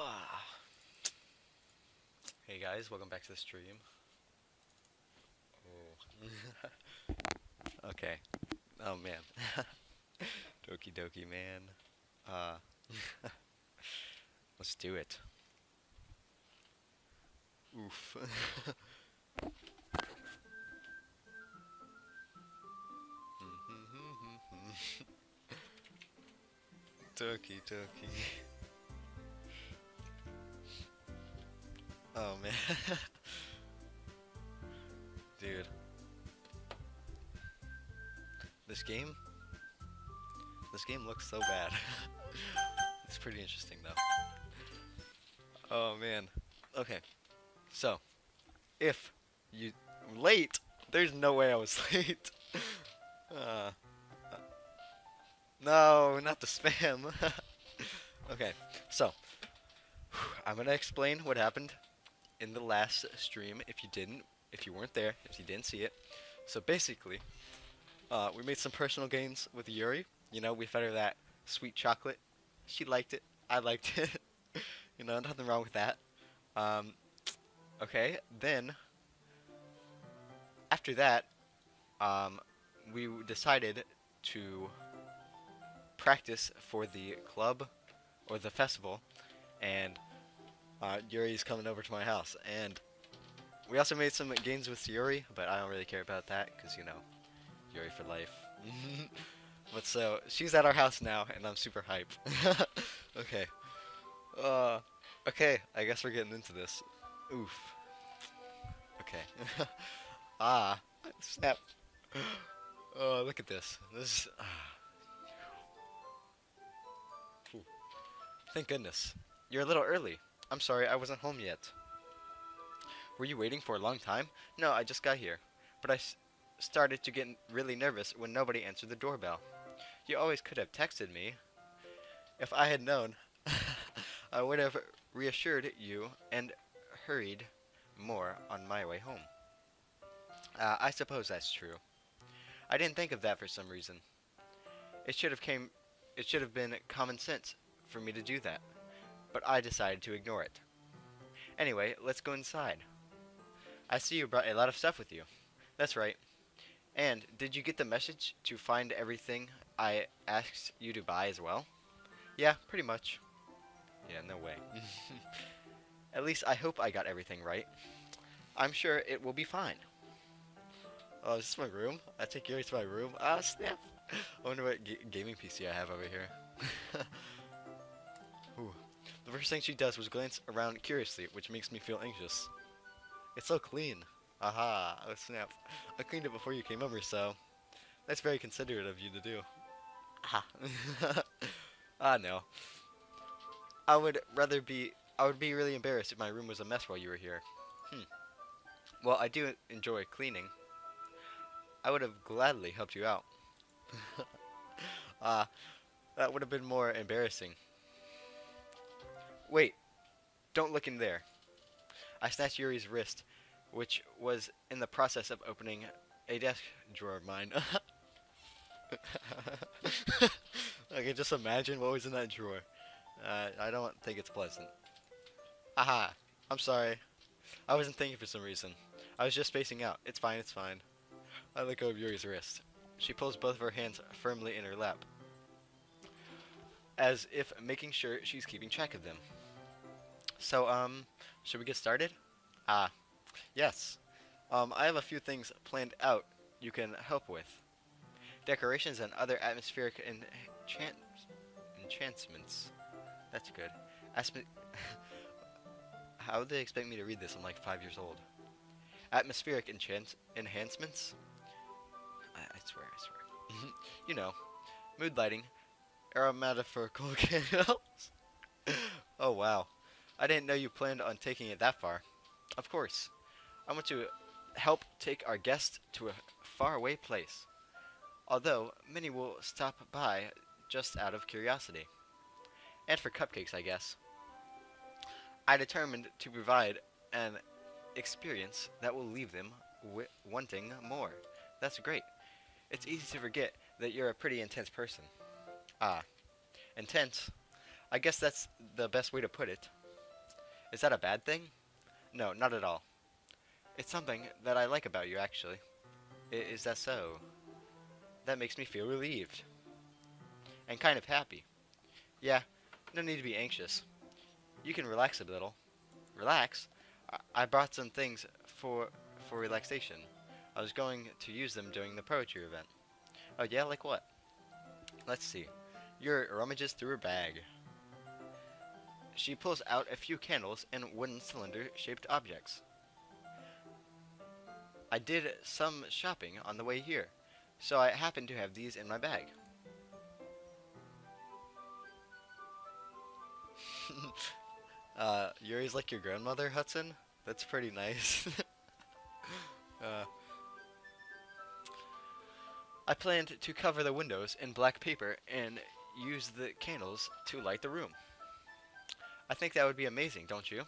Ah. Hey guys, welcome back to the stream. Oh. Okay. Oh man. Doki Doki, man. Uh. Let's do it. Oof. Doki Doki. Oh man. Dude. This game? This game looks so bad. It's pretty interesting though. Oh man. Okay. So, if you late, there's no way I was late. Uh, no, not the spam. Okay, so I'm gonna explain what happened in the last stream. If you weren't there, if you didn't see it. So basically, we made some personal gains with Yuri. You know, we fed her that sweet chocolate. She liked it. I liked it. You know, nothing wrong with that. Okay, then after that, we decided to practice for the club or the festival, and Yuri's coming over to my house, and we also made some games with Yuri, but I don't really care about that because, you know, Yuri for life. But so she's at our house now, and I'm super hype. Okay. Okay, I guess we're getting into this. Oof. Okay. Ah, snap. Oh, look at this. This. Thank goodness. You're a little early. I'm sorry, I wasn't home yet. Were you waiting for a long time? No, I just got here. But I started to get really nervous when nobody answered the doorbell. You always could have texted me. If I had known, I would have reassured you and hurried more on my way home. I suppose that's true. I didn't think of that for some reason. It should have been common sense for me to do that, but I decided to ignore it. Anyway, let's go inside. I see you brought a lot of stuff with you. That's right. And did you get the message to find everything I asked you to buy as well? Yeah, pretty much. Yeah, no way. At least I hope I got everything right. I'm sure it will be fine. Oh, is this my room? I take Yuri to my room? Ah, snap. I wonder what gaming PC I have over here. Ooh. The first thing she does was glance around curiously, which makes me feel anxious. It's so clean. Aha, oh snap. I cleaned it before you came over, so that's very considerate of you to do. Aha. Ah, no. I would be really embarrassed if my room was a mess while you were here. Well, I do enjoy cleaning. I would have gladly helped you out. That would have been more embarrassing. Wait, don't look in there. I snatched Yuri's wrist, which was in the process of opening a desk drawer of mine. I can just imagine what was in that drawer. I don't think it's pleasant. Aha, I'm sorry. I wasn't thinking for some reason. I was just spacing out. It's fine, it's fine. I let go of Yuri's wrist. She pulls both of her hands firmly in her lap, as if making sure she's keeping track of them. So, should we get started? Yes. I have a few things planned out you can help with. Decorations and other atmospheric enchantments. That's good. How would they expect me to read this? I'm like 5 years old. Atmospheric enhancements? I swear. You know, mood lighting, aromatical candles. Oh wow. I didn't know you planned on taking it that far. Of course. I want to help take our guests to a faraway place. Although, many will stop by just out of curiosity. And for cupcakes, I guess. I determined to provide an experience that will leave them wanting more. That's great. It's easy to forget that you're a pretty intense person. Intense? I guess that's the best way to put it. Is that a bad thing? No, not at all. It's something that I like about you, actually. Is that so? That makes me feel relieved. And kind of happy. Yeah, no need to be anxious. You can relax a little. Relax? I brought some things for relaxation. I was going to use them during the poetry event. Oh yeah, like what? Let's see. Your rummages through her bag. She pulls out a few candles and wooden cylinder-shaped objects. I did some shopping on the way here, so I happen to have these in my bag. Yuri's like your grandmother, Hudson? That's pretty nice. I planned to cover the windows in black paper and use the candles to light the room. I think that would be amazing, don't you?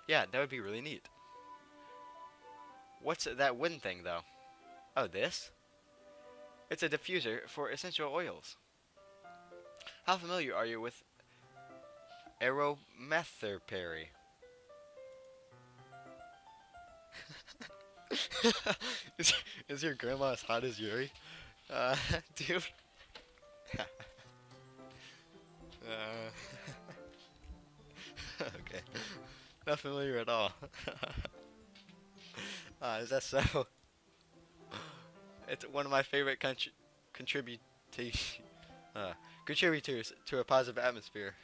Yeah, that would be really neat. What's that wooden thing, though? Oh, this? It's a diffuser for essential oils. How familiar are you with aromatherapy? is your grandma as hot as Yuri? Dude. Okay. Not familiar at all. Is that so? It's one of my favorite contributors to a positive atmosphere.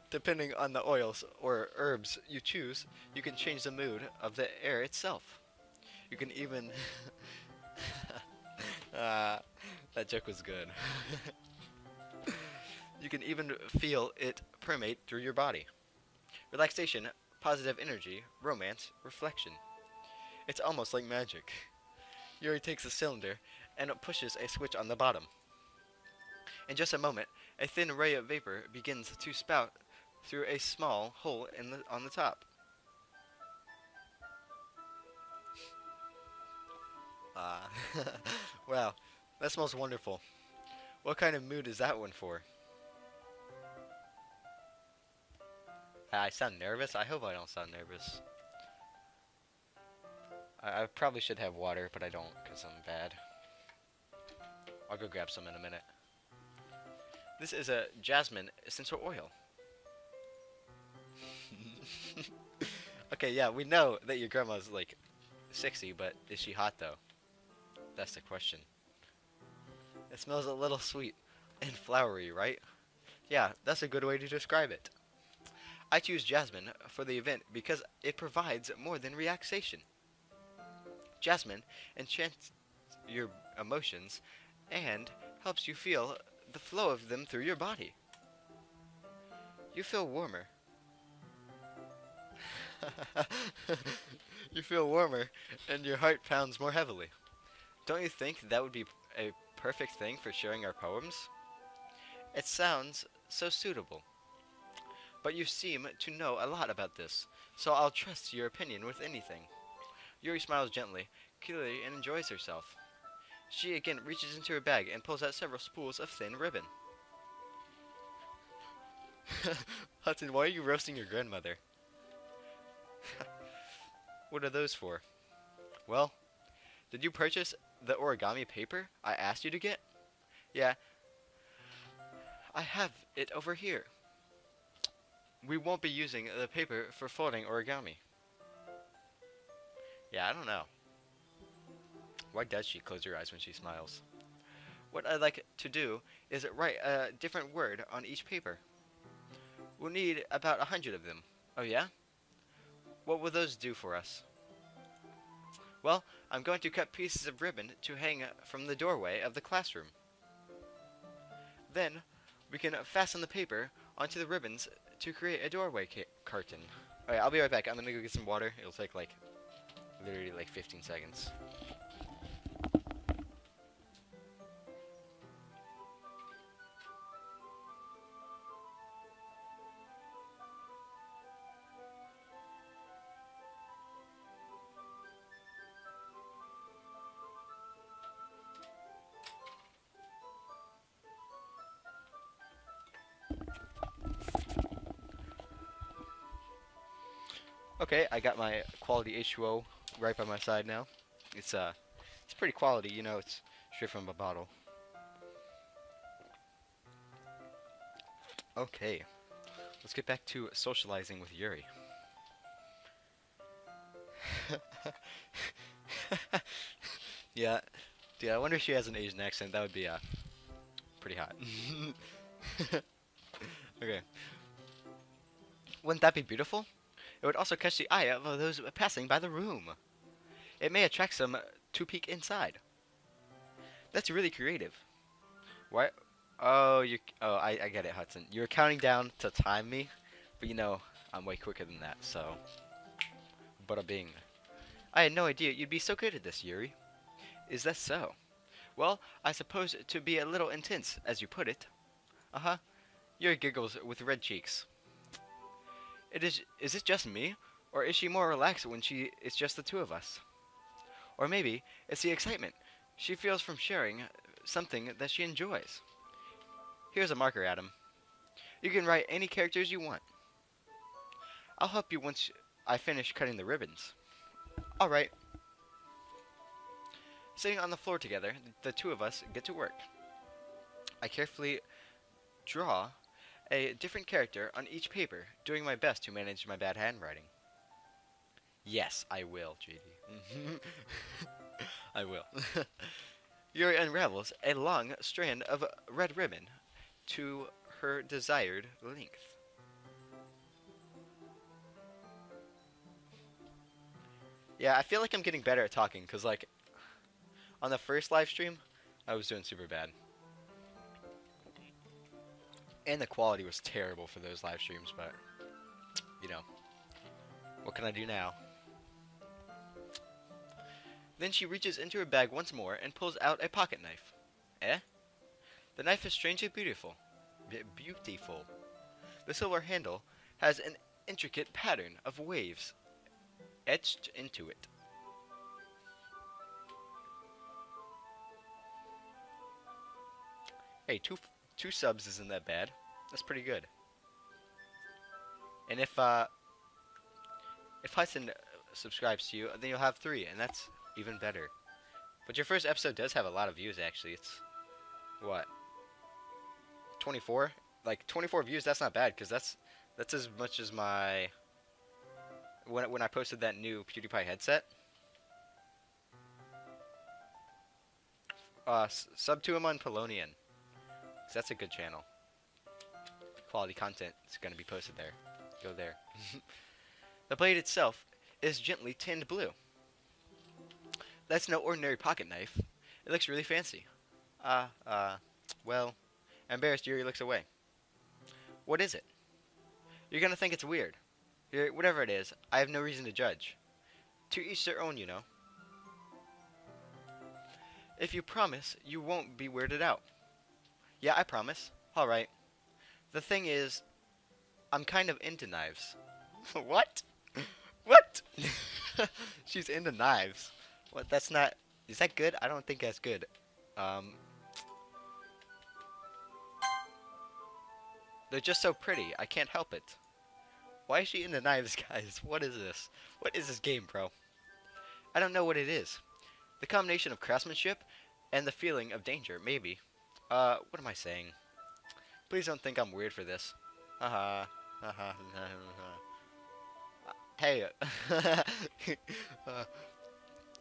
Depending on the oils or herbs you choose, you can change the mood of the air itself. You can even... that joke was good. You can even feel it permeate through your body. Relaxation, positive energy, romance, reflection. It's almost like magic. Yuri takes a cylinder and pushes a switch on the bottom. In just a moment, a thin ray of vapor begins to spout through a small hole on the top. Wow, that smells wonderful. What kind of mood is that one for? I sound nervous? I hope I don't sound nervous. I probably should have water, but I don't because I'm bad. I'll go grab some in a minute. This is a jasmine essential oil. Okay, yeah, we know that your grandma's like 60, but is she hot though? That's the question. It smells a little sweet and flowery, right? Yeah, that's a good way to describe it. I choose jasmine for the event because it provides more than relaxation. Jasmine enchants your emotions and helps you feel the flow of them through your body. You feel warmer. You feel warmer and your heart pounds more heavily. Don't you think that would be a perfect thing for sharing our poems? It sounds so suitable. But you seem to know a lot about this, so I'll trust your opinion with anything. Yuri smiles gently, clearly, and enjoys herself. She again reaches into her bag and pulls out several spools of thin ribbon. Hudson, why are you roasting your grandmother? What are those for? Well, did you purchase the origami paper I asked you to get? Yeah, I have it over here. We won't be using the paper for folding origami. Yeah, I don't know. Why does she close her eyes when she smiles? What I'd like to do is write a different word on each paper. We'll need about 100 of them. Oh yeah? What will those do for us? Well, I'm going to cut pieces of ribbon to hang from the doorway of the classroom. Then, we can fasten the paper onto the ribbons to create a doorway curtain. Alright, I'll be right back. I'm gonna go get some water. It'll take like, literally like 15 seconds. Okay, I got my quality H2O right by my side now. It's pretty quality, you know, it's straight from a bottle. Okay, let's get back to socializing with Yuri. Yeah, dude, I wonder if she has an Asian accent. That would be pretty hot. Okay, wouldn't that be beautiful? It would also catch the eye of those passing by the room. It may attract some to peek inside. That's really creative. Why? Oh, I get it, Hudson. You were counting down to time me, but you know, I'm way quicker than that, so. Bada bing. I had no idea you'd be so good at this, Yuri. Is that so? Well, I suppose to be a little intense, as you put it. Uh-huh. Yuri giggles with red cheeks. Is it just me? Or is she more relaxed when it's just the two of us? Or maybe it's the excitement she feels from sharing something that she enjoys. Here's a marker, Adam. You can write any characters you want. I'll help you once I finish cutting the ribbons. Alright. Sitting on the floor together, the two of us get to work. I carefully draw a different character on each paper, doing my best to manage my bad handwriting. Yes, I will, JD. I will. Yuri unravels a long strand of red ribbon to her desired length. Yeah, I feel like I'm getting better at talking, because, like, on the first live stream, I was doing super bad. And the quality was terrible for those live streams, but, you know, what can I do now? Then she reaches into her bag once more and pulls out a pocket knife. Eh? The knife is strangely beautiful. Beautiful. The silver handle has an intricate pattern of waves etched into it. Hey, two subs isn't that bad. That's pretty good. And if Hudson subscribes to you, then you'll have 3, and that's even better. But your first episode does have a lot of views, actually. It's what? 24? Like 24 views. That's not bad, because that's as much as my when I posted that new PewDiePie headset. Sub to him on Polonian. That's a good channel. Quality content is going to be posted there. Go there. The blade itself is gently tinned blue. That's no ordinary pocket knife. It looks really fancy. Well, embarrassed, Yuri looks away. What is it? You're going to think it's weird. Whatever it is, I have no reason to judge. To each their own, you know. If you promise, you won't be weirded out. Yeah, I promise. Alright. The thing is, I'm kind of into knives. What? What? She's into knives. What? That's not... Is that good? I don't think that's good. They're just so pretty. I can't help it. Why is she into knives, guys? What is this? What is this game, bro? I don't know what it is. The combination of craftsmanship and the feeling of danger, maybe. What am I saying? Please don't think I'm weird for this. Haha. Hey.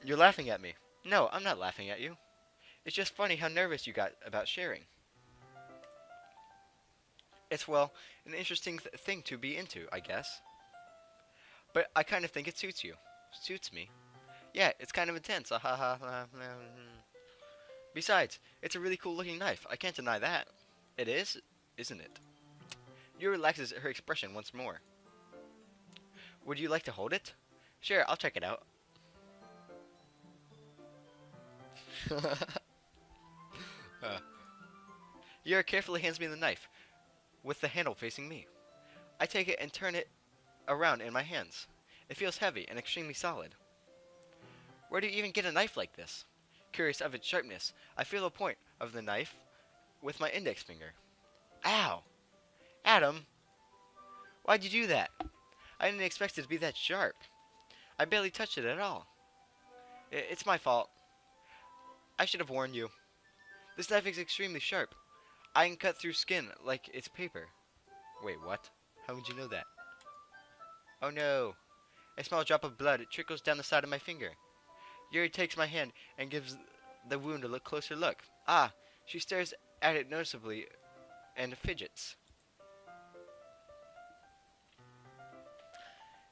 You're laughing at me. No, I'm not laughing at you. It's just funny how nervous you got about sharing. It's, well, an interesting thing to be into, I guess. But I kind of think it suits you. Suits me. Yeah, it's kind of intense. Besides, it's a really cool looking knife. I can't deny that. It is, isn't it? You relaxes her expression once more. Would you like to hold it? Sure, I'll check it out. Yura carefully hands me the knife, with the handle facing me. I take it and turn it around in my hands. It feels heavy and extremely solid. Where do you even get a knife like this? Curious of its sharpness, I feel the point of the knife with my index finger. Ow! Adam! Why'd you do that? I didn't expect it to be that sharp. I barely touched it at all. It's my fault. I should have warned you. This knife is extremely sharp. I can cut through skin like it's paper. Wait, what? How would you know that? Oh no. A small drop of blood trickles down the side of my finger. Yuri takes my hand and gives the wound a closer look. Ah, she stares at it noticeably and fidgets.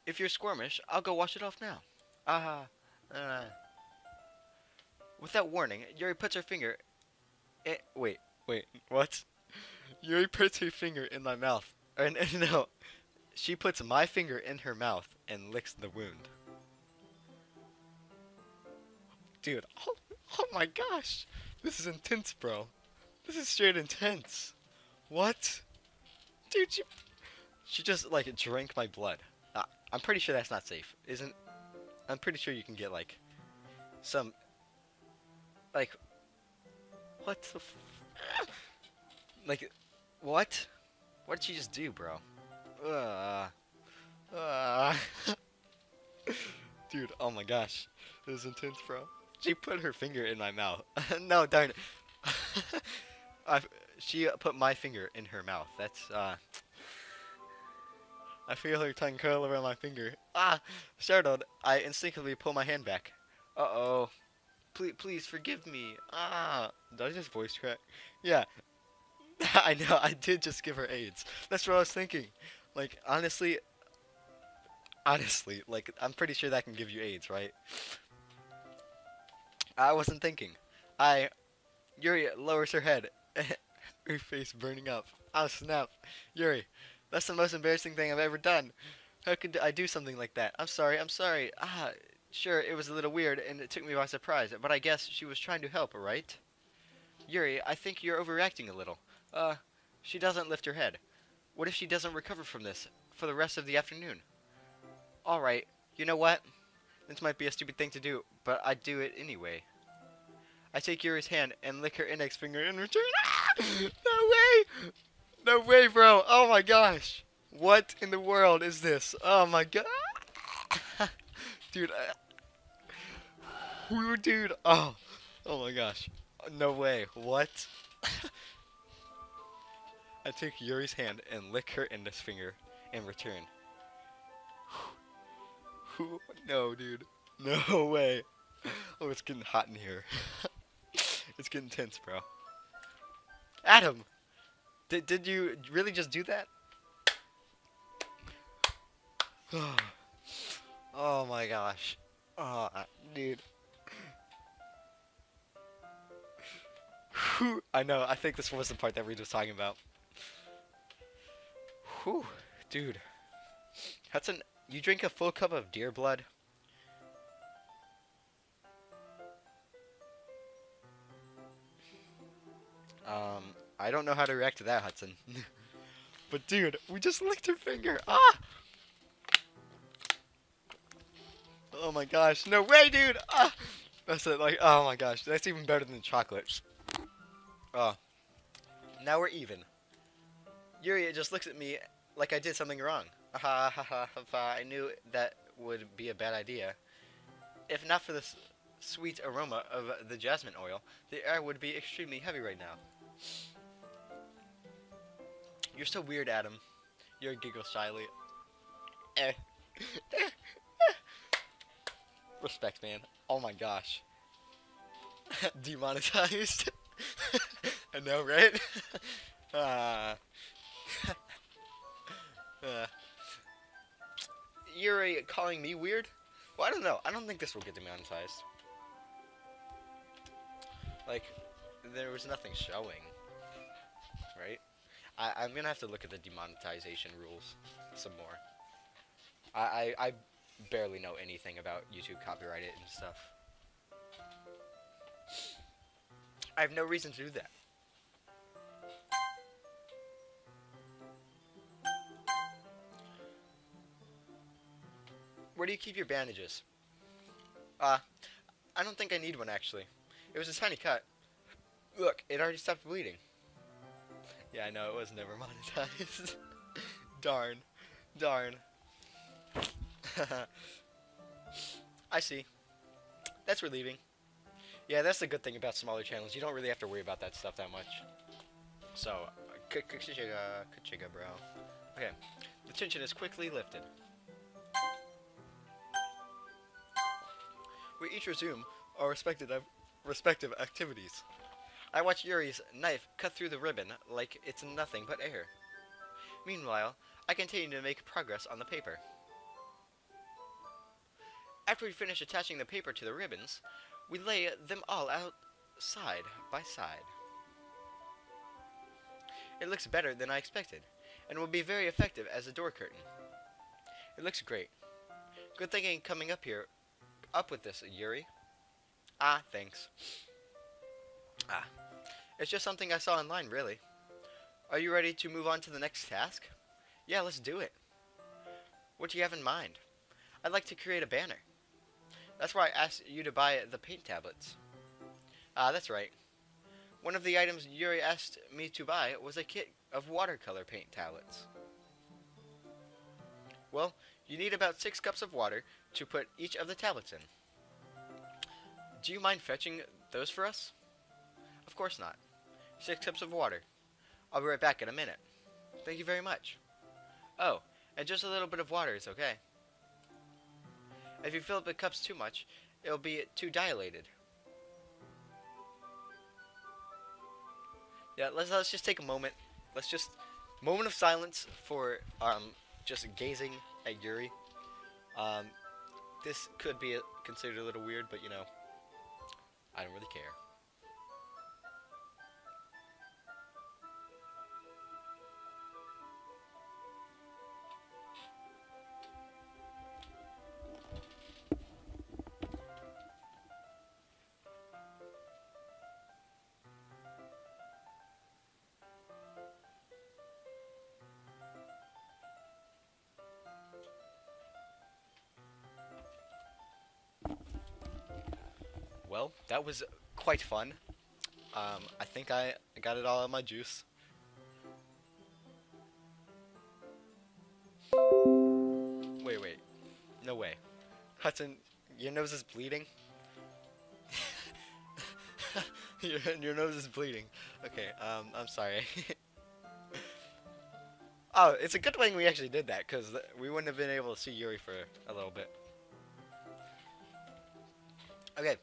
If you're squirmish, I'll go wash it off now. Without warning, Yuri puts her finger... Wait, what? Yuri puts her finger in my mouth. No, she puts my finger in her mouth and licks the wound. Dude, oh my gosh. This is intense, bro. This is straight intense. What? Dude, she just, like, drank my blood. I'm pretty sure that's not safe, isn't... I'm pretty sure you can get, like, some... Like... What the like, what? What did she just do, bro? Dude, oh my gosh. This is intense, bro. She put her finger in my mouth. No, darn it. She put my finger in her mouth. That's, I feel her tongue curl around my finger. Startled, I instinctively pull my hand back. Uh-oh. Please forgive me. Did I just voice crack? Yeah. I know, I did just give her AIDS. That's what I was thinking. Like, honestly, like, I'm pretty sure that can give you AIDS, right? I wasn't thinking. Yuri lowers her head, her face burning up. Oh, snap. Yuri, that's the most embarrassing thing I've ever done. How could I do something like that? I'm sorry. Sure, it was a little weird, and it took me by surprise, but I guess she was trying to help, right? Yuri, I think you're overreacting a little. She doesn't lift her head. What if she doesn't recover from this for the rest of the afternoon? Alright, you know what? This might be a stupid thing to do, but I'd do it anyway. I take Yuri's hand and lick her index finger in return. No way! No way, bro! Oh my gosh! What in the world is this? Oh my god! Dude, dude, oh my gosh. No way, what? I take Yuri's hand and lick her index finger in return. No, dude. No way. Oh, it's getting hot in here. It's getting tense, bro. Adam! Did you really just do that? Oh my gosh. Oh, dude. I know, I think this was the part that we were just talking about. Whew, dude. Hudson, you drink a full cup of deer blood? I don't know how to react to that, Hudson. But dude, we just licked her finger. Oh my gosh, no way, dude! That's it, like, oh my gosh, that's even better than chocolate. Now we're even. Yuri just looks at me like I did something wrong. I knew that would be a bad idea. If not for the sweet aroma of the jasmine oil, the air would be extremely heavy right now. You're so weird, Adam. Yuri giggles shyly. Respect, man. Oh my gosh. Demonetized. I know, right? Yuri calling me weird? Well, I don't know. I don't think this will get demonetized. Like, there was nothing showing. Right? I'm gonna have to look at the demonetization rules some more. I barely know anything about YouTube copyrighted and stuff. I have no reason to do that. Where do you keep your bandages? I don't think I need one, actually. It was a tiny cut. Look, it already stopped bleeding. Yeah, I know, it was never monetized. Darn. I see. That's relieving. Yeah, that's the good thing about smaller channels. You don't really have to worry about that stuff that much. So, Kachiga, bro. Okay, the tension is quickly lifted. We each resume our respective activities. I watch Yuri's knife cut through the ribbon like it's nothing but air. Meanwhile, I continue to make progress on the paper. After we finish attaching the paper to the ribbons, we lay them all out side by side. It looks better than I expected, and will be very effective as a door curtain. It looks great. Good thinking coming up with this, Yuri. Ah, thanks. Ah, it's just something I saw online, really. Are you ready to move on to the next task? Yeah, let's do it. What do you have in mind? I'd like to create a banner. That's why I asked you to buy the paint tablets. Ah, that's right. One of the items Yuri asked me to buy was a kit of watercolor paint tablets. Well, you need about 6 cups of water to put each of the tablets in. Do you mind fetching those for us? Of course not. 6 cups of water. I'll be right back in a minute. Thank you very much. Oh, and just a little bit of water is okay. If you fill up the cups too much, it'll be too dilated. Yeah, let's just take a moment. Moment of silence for just gazing at Yuri. This could be considered a little weird, but you know, I don't really care. Well, that was quite fun. I think I got it all in my juice. Wait. No way. Hudson, your nose is bleeding? your nose is bleeding. Okay, I'm sorry. Oh, it's a good thing we actually did that, because we wouldn't have been able to see Yuri for a little bit. Okay.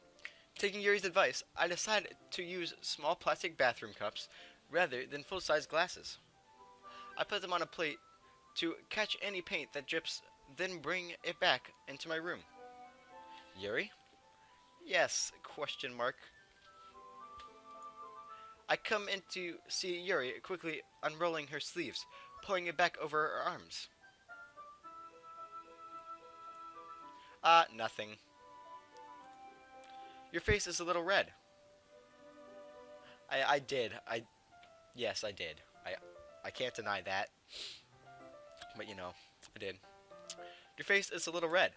Taking Yuri's advice, I decided to use small plastic bathroom cups rather than full-size glasses. I put them on a plate to catch any paint that drips, then bring it back into my room. Yuri? Yes, question mark. I come in to see Yuri quickly unrolling her sleeves, pulling it back over her arms. Nothing. Your face is a little red. Yes, I did. I can't deny that. But you know, I did. Your face is a little red.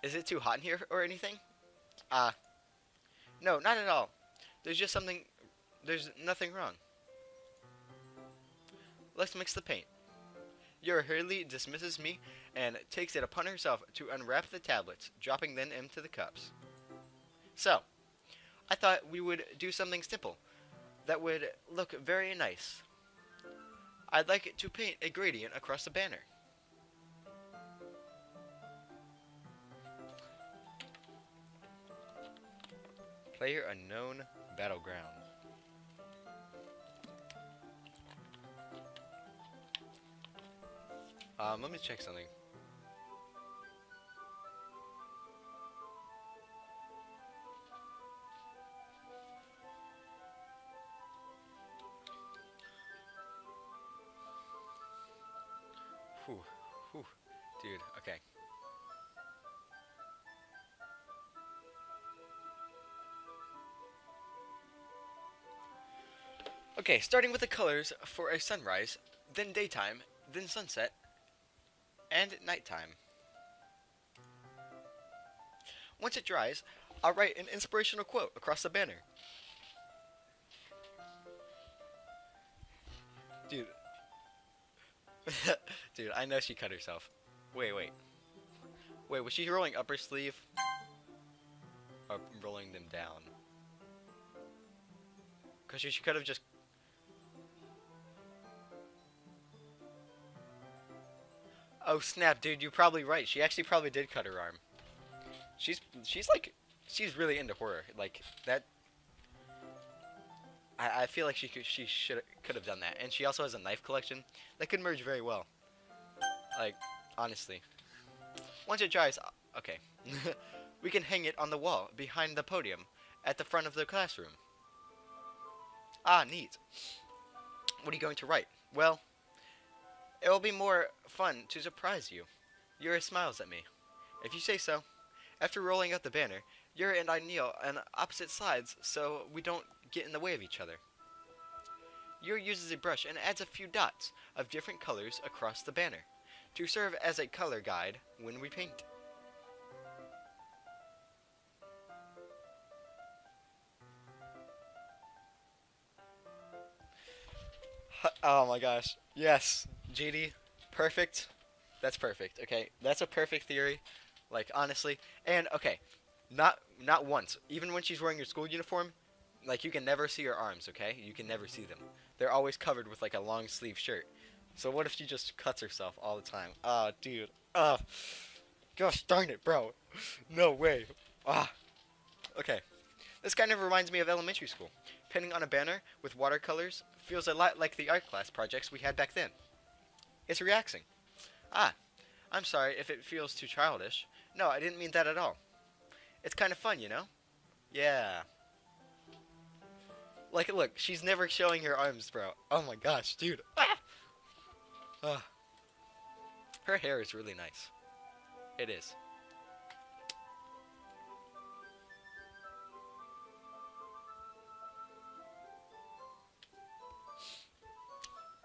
Is it too hot in here or anything? No, not at all. There's nothing wrong. Let's mix the paint. Yuri hurriedly dismisses me and takes it upon herself to unwrap the tablets, dropping them into the cups. So, I thought we would do something simple that would look very nice. I'd like to paint a gradient across the banner. Player unknown battleground. Let me check something. Whew, dude, okay. Okay, starting with the colors for a sunrise, then daytime, then sunset, and nighttime. Once it dries, I'll write an inspirational quote across the banner. Dude. Dude, I know she cut herself. Wait. Wait, was she rolling up her sleeve? Or rolling them down? Because she could have just... Oh snap, dude, you're probably right. She actually probably did cut her arm. She's like, she's really into horror. Like, that... I feel like she could have done that. And she also has a knife collection that could merge very well. Like, honestly. Once it dries, okay. We can hang it on the wall behind the podium at the front of the classroom. Ah, neat. What are you going to write? Well, it will be more fun to surprise you. Yuri smiles at me. If you say so. After rolling out the banner, Yuri and I kneel on opposite sides so we don't get in the way of each other. Yuri uses a brush and adds a few dots of different colors across the banner to serve as a color guide when we paint. Oh my gosh. Yes. JD. Perfect. That's perfect. Okay. That's a perfect theory. Like, honestly. And, okay. Not once. Even when she's wearing her school uniform, like, you can never see her arms, okay? You can never see them. They're always covered with, like, a long sleeve shirt. So what if she just cuts herself all the time? Oh, dude. Gosh darn it, bro. No way. Okay. This kind of reminds me of elementary school. Painting on a banner with watercolors feels a lot like the art class projects we had back then. It's relaxing. I'm sorry if it feels too childish. No, I didn't mean that at all. It's kind of fun, you know? Yeah. Like, look, she's never showing her arms, bro. Oh my gosh, dude. Her hair is really nice. It is.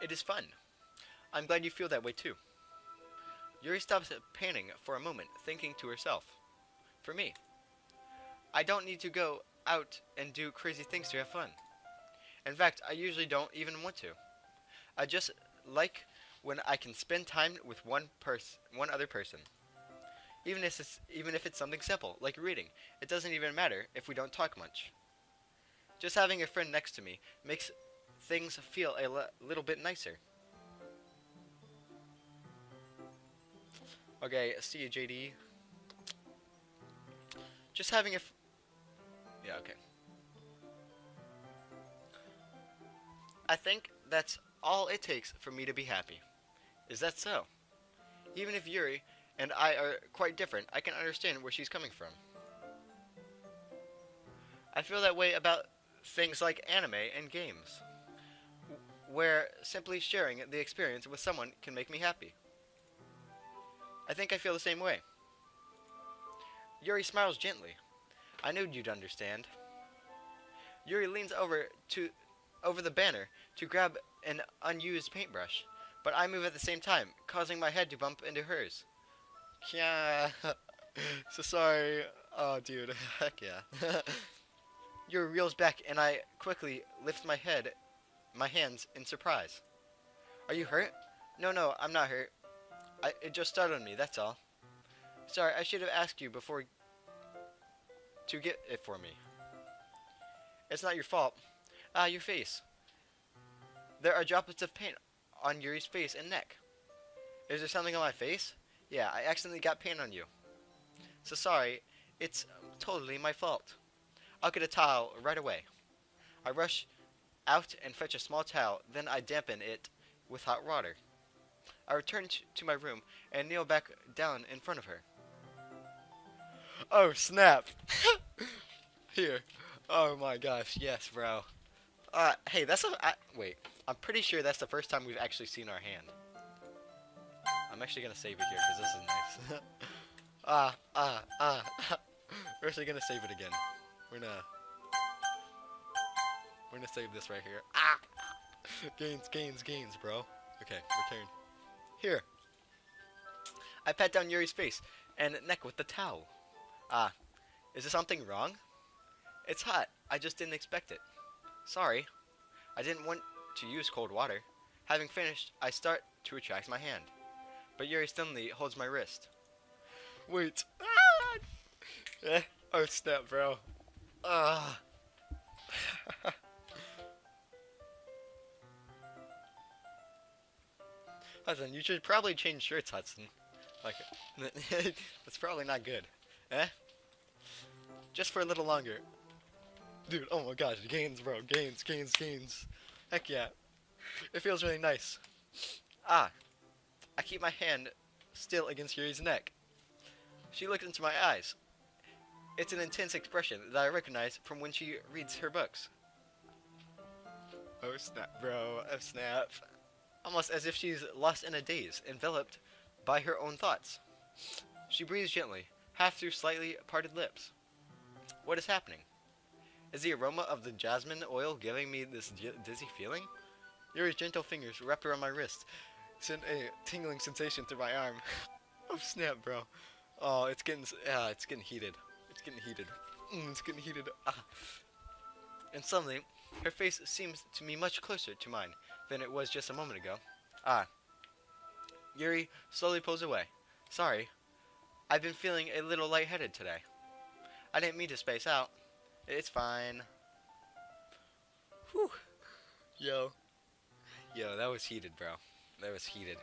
It is fun. I'm glad you feel that way too. Yuri stops painting for a moment, thinking to herself. For me, I don't need to go out and do crazy things to have fun. In fact, I usually don't even want to. I just like when I can spend time with one other person. Even if it's something simple, like reading. It doesn't even matter if we don't talk much. Just having a friend next to me makes things feel a little bit nicer. Okay, see you, JD. Just having a... Yeah, okay. I think that's all it takes for me to be happy. Is that so? Even if Yuri and I are quite different, I can understand where she's coming from. I feel that way about things like anime and games, where simply sharing the experience with someone can make me happy. I think I feel the same way. Yuri smiles gently. I knew you'd understand. Yuri leans over the banner to grab an unused paintbrush, but I move at the same time, causing my head to bump into hers. Yeah. So sorry. Oh, dude. Heck yeah. Yuri reels back, and I quickly lift my hands in surprise. Are you hurt? No, I'm not hurt. It just startled me, that's all. Sorry, I should have asked you before to get it for me. It's not your fault. Your face. There are droplets of paint on Yuri's face and neck. Is there something on my face? Yeah, I accidentally got paint on you. So sorry, it's totally my fault. I'll get a towel right away. I rush out and fetch a small towel, then I dampen it with hot water. I return to my room and kneel back down in front of her. Oh, snap. Here. Oh my gosh, yes, bro. Hey, wait. I'm pretty sure that's the first time we've actually seen our hand. I'm actually gonna save it here, because this is nice. We're actually gonna save it again. We're gonna save this right here. Gains, bro. Okay, return. Here. I pat down Yuri's face and neck with the towel. Is there something wrong? It's hot. I just didn't expect it. Sorry. I didn't want to use cold water. Having finished, I start to retract my hand. But Yuri suddenly holds my wrist. Wait. Ah! Oh snap, bro. Ah. Hudson, you should probably change shirts, Hudson. Like, that's probably not good. Eh? Just for a little longer. Dude, oh my gosh, gains, bro. Gains, gains, gains. Heck yeah. It feels really nice. Ah, I keep my hand still against Yuri's neck. She looks into my eyes. It's an intense expression that I recognize from when she reads her books. Oh snap, bro. Oh snap. Almost as if she's lost in a daze, enveloped by her own thoughts. She breathes gently, half through slightly parted lips. What is happening? Is the aroma of the jasmine oil giving me this dizzy feeling? Yuri's gentle fingers wrapped around my wrist sent a tingling sensation through my arm. Oh snap, bro. Oh, it's getting heated. It's getting heated. It's getting heated. Ah. And suddenly, her face seems to me much closer to mine than it was just a moment ago. Ah. Yuri slowly pulls away. Sorry. I've been feeling a little lightheaded today. I didn't mean to space out. It's fine. Whew. Yo, that was heated, bro. That was heated.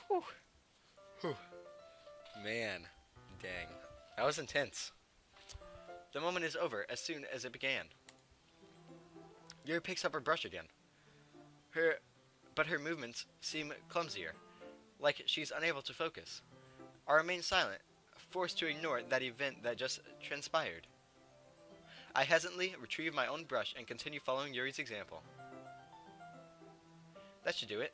Whew. Whew. Man, dang. That was intense. The moment is over as soon as it began. Yuri picks up her brush again. But her movements seem clumsier, like she's unable to focus. I remain silent, forced to ignore that event that just transpired. I hesitantly retrieve my own brush and continue following Yuri's example. That should do it.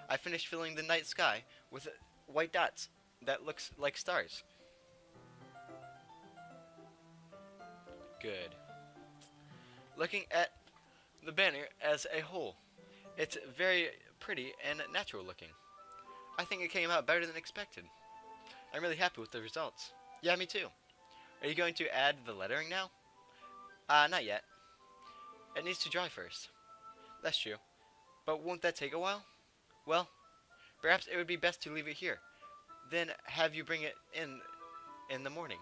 I finish filling the night sky with white dots that looks like stars. Good. Looking at the banner as a whole, it's very pretty and natural looking. I think it came out better than expected. I'm really happy with the results. Yeah, me too. Are you going to add the lettering now? Not yet. It needs to dry first. That's true. But won't that take a while? Well, perhaps it would be best to leave it here. Then have you bring it in the morning.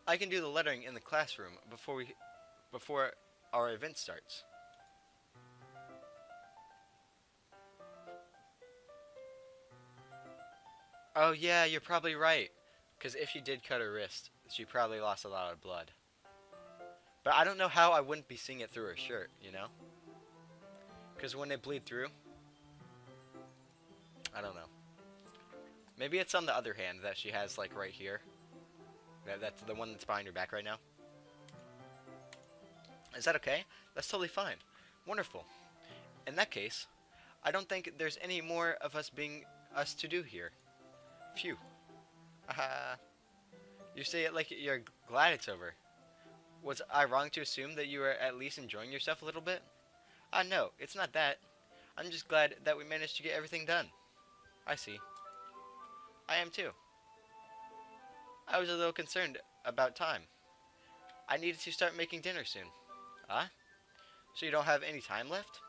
I can do the lettering in the classroom before our event starts. Oh yeah, you're probably right. Because if she did cut her wrist, she probably lost a lot of blood. But I don't know how I wouldn't be seeing it through her shirt, you know? Because when they bleed through, I don't know. Maybe it's on the other hand that she has, like, right here. That's the one that's behind her back right now. Is that okay? That's totally fine. Wonderful. In that case, I don't think there's any more of us to do here. Phew. You say it like you're glad it's over. Was I wrong to assume that you were at least enjoying yourself a little bit? No, it's not that. I'm just glad that we managed to get everything done. I see. I am too. I was a little concerned about time. I needed to start making dinner soon. So you don't have any time left?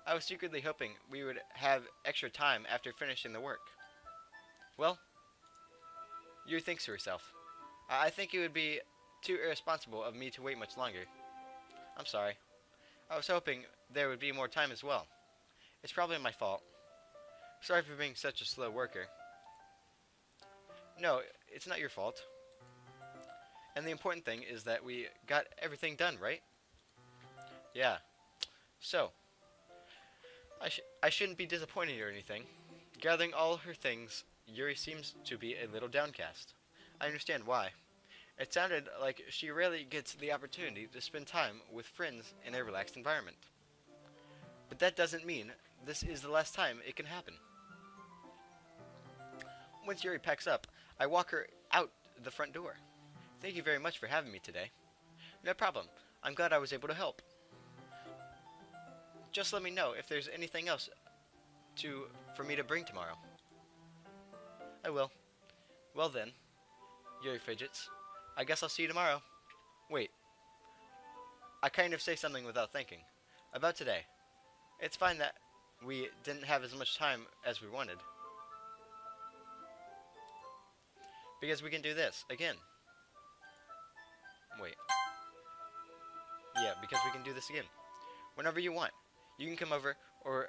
I was secretly hoping we would have extra time after finishing the work. Well, Yuri thinks to herself. I think it would be too irresponsible of me to wait much longer. I'm sorry. I was hoping there would be more time as well. It's probably my fault. Sorry for being such a slow worker. No, it's not your fault. And the important thing is that we got everything done, right? Yeah. So, I shouldn't be disappointed or anything. Gathering all her things, Yuri seems to be a little downcast. I understand why. It sounded like she rarely gets the opportunity to spend time with friends in a relaxed environment. But that doesn't mean this is the last time it can happen. Once Yuri packs up, I walk her out the front door. Thank you very much for having me today. No problem. I'm glad I was able to help. Just let me know if there's anything else for me to bring tomorrow. I will. Well then, Yuri fidgets. I guess I'll see you tomorrow. Wait. I kind of say something without thinking. About today. It's fine that we didn't have as much time as we wanted. Because we can do this again. Wait. Yeah, because we can do this again. Whenever you want. You can come over, or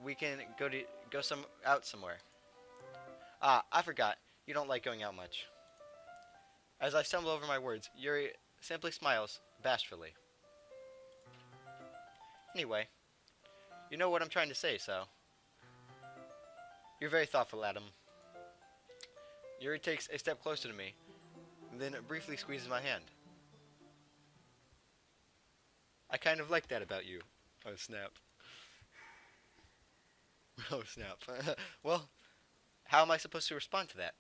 we can go out somewhere. Ah, I forgot. You don't like going out much. As I stumble over my words, Yuri simply smiles bashfully. Anyway, you know what I'm trying to say, so. You're very thoughtful, Adam. Yuri takes a step closer to me, and then briefly squeezes my hand. I kind of like that about you. Oh, snap. Oh, snap. Well, how am I supposed to respond to that?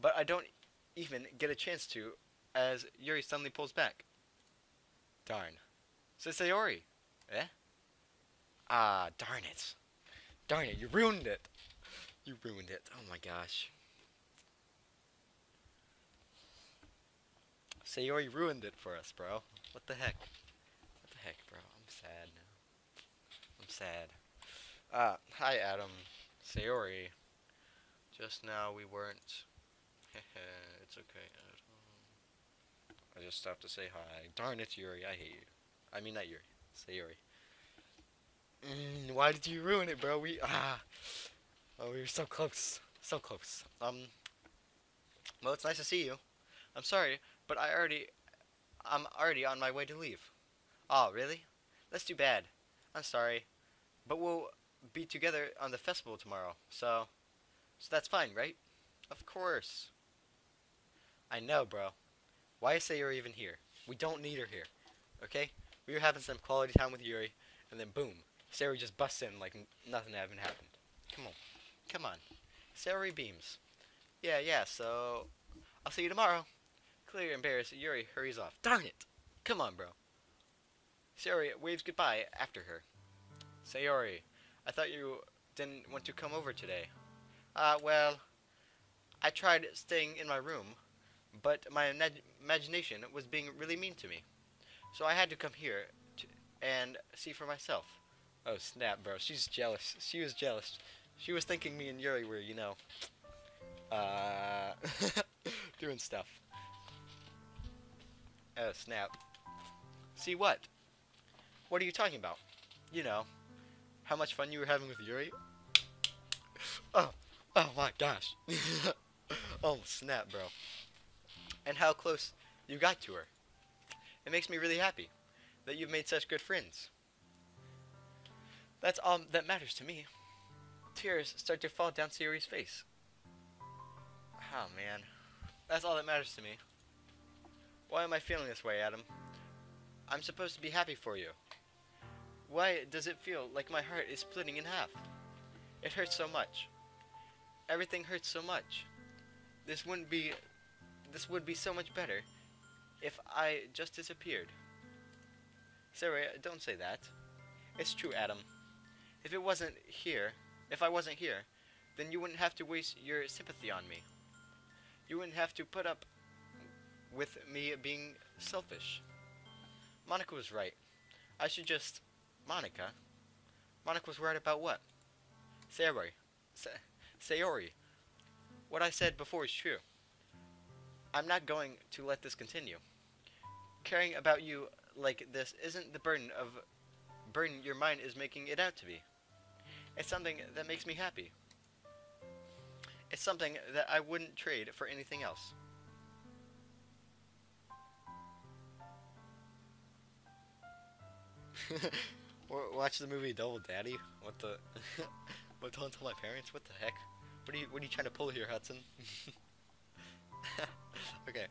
But I don't even get a chance to, as Yuri suddenly pulls back. Darn. Sayori. Eh? Ah, darn it. Darn it, you ruined it. You ruined it. Oh my gosh. Sayori ruined it for us, bro. What the heck? What the heck, bro? I'm sad now. I'm sad. Hi, Adam. Sayori. Just now we weren't. It's okay, Adam. I just stopped to say hi. Darn it, Yuri. I hate you. I mean, not Yuri. Sayori. Why did you ruin it, bro? Oh, we were so close. So close. Well, it's nice to see you. I'm sorry, but I'm already on my way to leave. Oh, really? That's too bad. I'm sorry. But we'll be together on the festival tomorrow, so that's fine, right? Of course. I know, bro. Why say you're even here? We don't need her here, okay? We were having some quality time with Yuri, and then boom, Sayori just busts in like nothing having happened. Come on. Come on. Sayori beams. Yeah, so I'll see you tomorrow. Clearly embarrassed, Yuri hurries off. Darn it! Come on, bro. Sayori waves goodbye after her. Sayori, I thought you didn't want to come over today. Well, I tried staying in my room, but my imagination was being really mean to me. So I had to come here and see for myself. Oh, snap, bro. She's jealous. She was jealous. She was thinking me and Yuri were, doing stuff. Oh, snap. See what? What are you talking about? You know, how much fun you were having with Yuri? Oh my gosh. Oh, snap, bro. And how close you got to her. It makes me really happy that you've made such good friends. That's all that matters to me. Tears start to fall down Sayori's face. Oh, man. That's all that matters to me. Why am I feeling this way, Adam? I'm supposed to be happy for you. Why does it feel like my heart is splitting in half? It hurts so much. Everything hurts so much. This would be so much better if I just disappeared. Sarah, don't say that. It's true, Adam. If I wasn't here, then you wouldn't have to waste your sympathy on me. You wouldn't have to put up with me being selfish. Monica was right. I should just... Monica was right about what? Sayori. What I said before is true. I'm not going to let this continue. Caring about you like this isn't the burden your mind is making it out to be. It's something that makes me happy. It's something that I wouldn't trade for anything else. Watch the movie Double Daddy. What the? But don't tell my parents. What the heck? What are you trying to pull here, Hudson? Okay.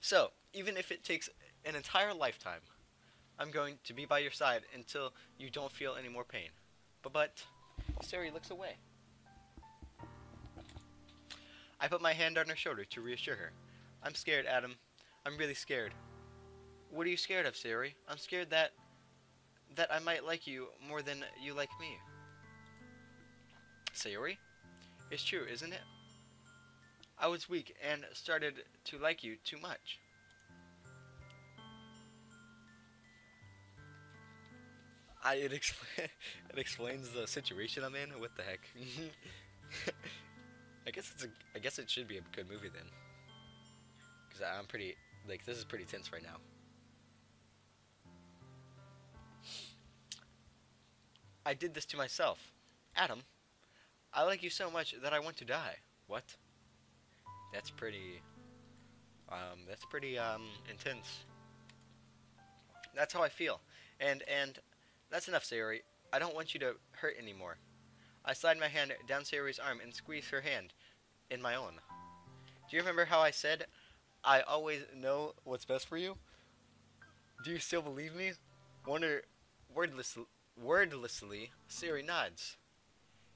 So, even if it takes an entire lifetime, I'm going to be by your side until you don't feel any more pain. But Sari looks away. I put my hand on her shoulder to reassure her. I'm scared, Adam. I'm really scared. What are you scared of, Sari? I'm scared that I might like you more than you like me. Sayori? It's true, isn't it? I was weak and started to like you too much. It explains the situation I'm in. What the heck? I guess it should be a good movie then, because I'm pretty like this is pretty tense right now. I did this to myself, Adam. I like you so much that I want to die. What? That's pretty. That's pretty intense. That's how I feel, and that's enough, Sayori. I don't want you to hurt anymore. I slide my hand down Sayori's arm and squeeze her hand in my own. Do you remember how I said I always know what's best for you? Do you still believe me? Wonder wordlessly, Sayori nods.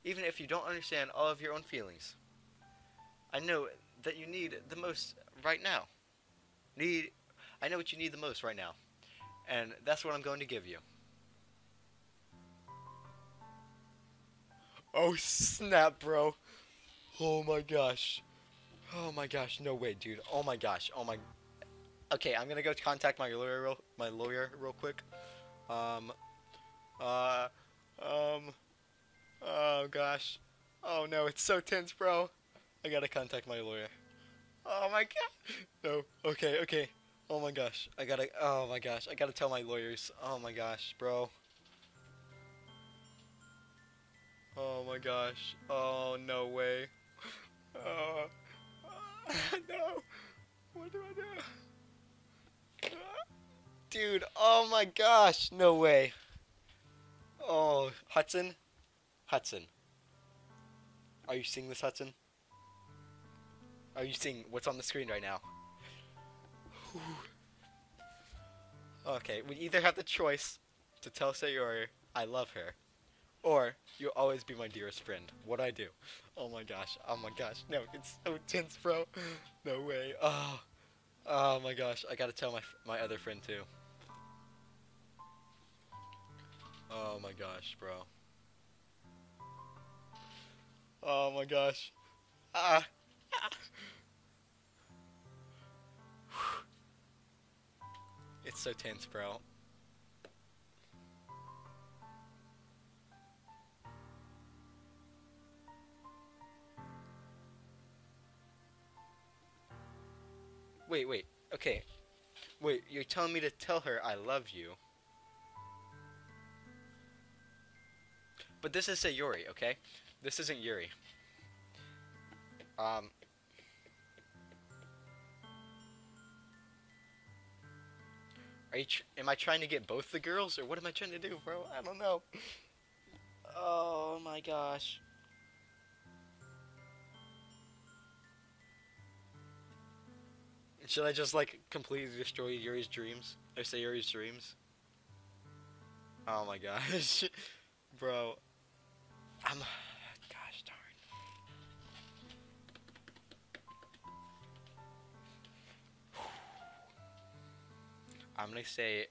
Even if you don't understand all of your own feelings. I know that you need the most right now. I know what you need the most right now. And that's what I'm going to give you. Oh snap, bro. Oh my gosh. Oh my gosh, no way, dude. Oh my gosh. Oh my. Okay, I'm gonna go contact my lawyer real quick. Oh gosh. Oh no, it's so tense, bro. I gotta contact my lawyer. Oh my god. No. Okay, okay. Oh my gosh. Oh my gosh. I gotta tell my lawyers. Oh my gosh, bro. Oh my gosh. Oh, no way. Oh. No. What do I do? Dude, oh my gosh. No way. Oh, Hudson? Hudson. Are you seeing this, Hudson? Are you seeing what's on the screen right now? Okay, we either have the choice to tell Sayori I love her, or you'll always be my dearest friend. What I do? Oh my gosh, no, it's so tense, bro. No way. Oh my gosh, I gotta tell my other friend too. Oh my gosh, bro. Oh my gosh. Ah. It's so tense, bro. Wait. Okay. Wait, you're telling me to tell her I love you. But this is Sayori, okay? This isn't Yuri. Am I trying to get both the girls, or what am I trying to do, bro? I don't know. Oh my gosh. Should I just, like, completely destroy Yuri's dreams? Or say Yuri's dreams? Oh my gosh. Bro. Gosh darn. I'm gonna say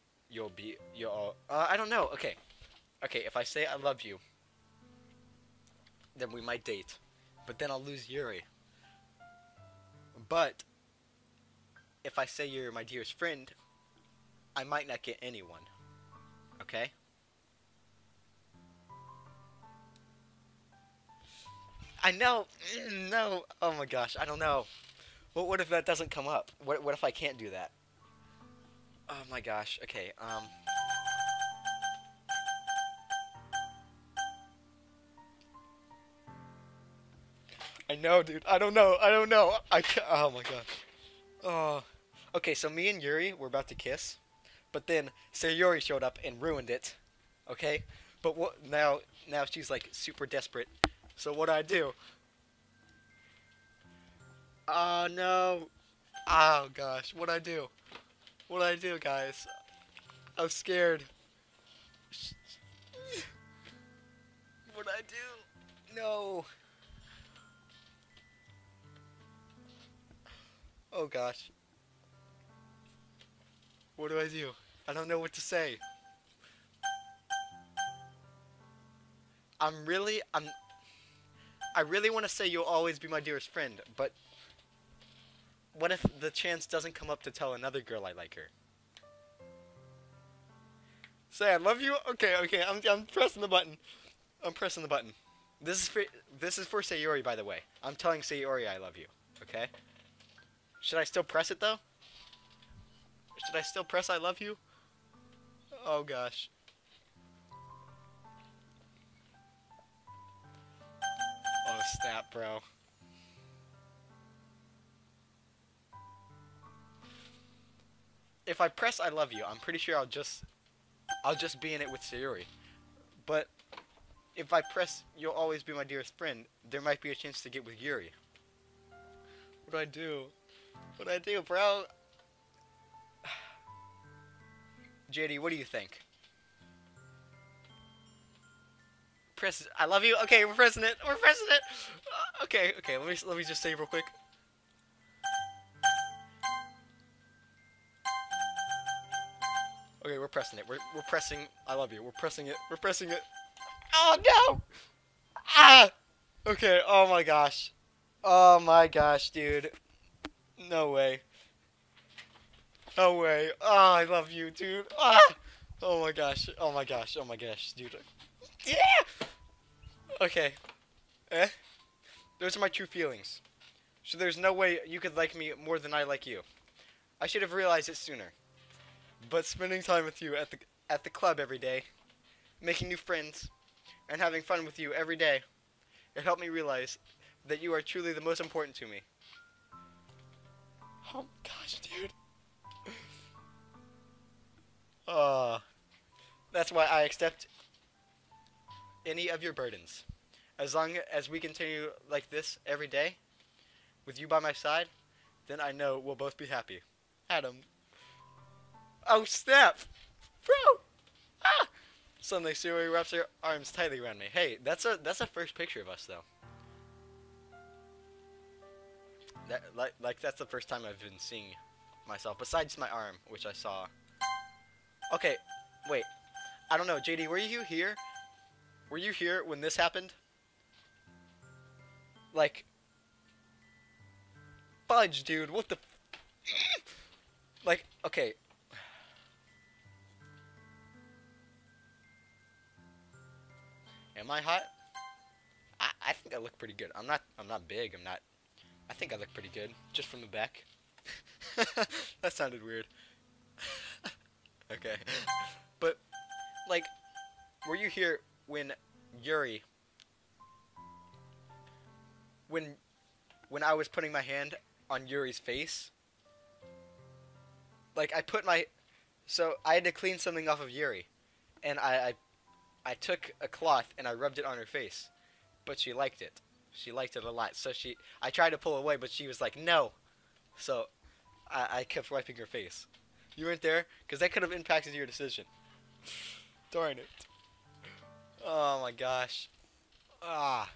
I don't know. Okay, if I say I love you, then we might date, but then I'll lose Yuri. But if I say you're my dearest friend, I might not get anyone. Okay? I know. No. Oh my gosh, I don't know. What if that doesn't come up? What if I can't do that? Oh my gosh. Okay. I know, dude. I don't know. Oh my gosh. Oh. Okay, so me and Yuri were about to kiss, but then Sayori showed up and ruined it. Okay? But what now she's like super desperate. So what do I do? Oh no. Oh gosh, what do I do? What do I do, guys? I'm scared. What do I do? No. Oh gosh. What do I do? I don't know what to say. I really want to say you'll always be my dearest friend, but what if the chance doesn't come up to tell another girl I like her? Say I love you? Okay, I'm pressing the button. I'm pressing the button. This is for Sayori, by the way. I'm telling Sayori I love you, okay? Should I still press it, though? Should I still press I love you? Oh, gosh. Oh, snap, bro. If I press I love you, I'm pretty sure I'll just be in it with Sayori. But if I press you'll always be my dearest friend, there might be a chance to get with Yuri. What do I do? What do I do, bro? JD, what do you think? Press I love you. Okay, we're pressing it. We're pressing it. Okay. Let me just save real quick. Okay, we're pressing it. We're pressing I love you. We're pressing it. We're pressing it. Oh no! Ah! Okay, oh my gosh. Oh my gosh, dude. No way. No way. Oh, I love you, dude. Ah! Oh my gosh. Oh my gosh. Oh my gosh, dude. Yeah! Okay. Those are my true feelings. So there's no way you could like me more than I like you. I should have realized it sooner. But spending time with you at the club every day, making new friends, and having fun with you every day, it helped me realize that you are truly the most important to me. Oh gosh, dude. That's why I accept any of your burdens. As long as we continue like this every day, with you by my side, then I know we'll both be happy. Adam. Oh snap! Bro! Ah! Suddenly Sayori wraps her arms tightly around me. Hey, that's a first picture of us though. Like that's the first time I've been seeing myself, besides my arm, which I saw. Okay, wait. I don't know, JD, were you here? Were you here when this happened? Like, fudge, dude, what the like, okay. Am I hot? I think I look pretty good. I'm not big. I think I look pretty good just from the back. That sounded weird. Okay. But like, were you here when Yuri when I was putting my hand on Yuri's face? Like so I had to clean something off of Yuri, and I took a cloth and I rubbed it on her face, but she liked it. She liked it a lot. So I tried to pull away, but she was like, no. So I kept wiping her face. You weren't there? Because that could have impacted your decision. Darn it. Oh my gosh. Ah.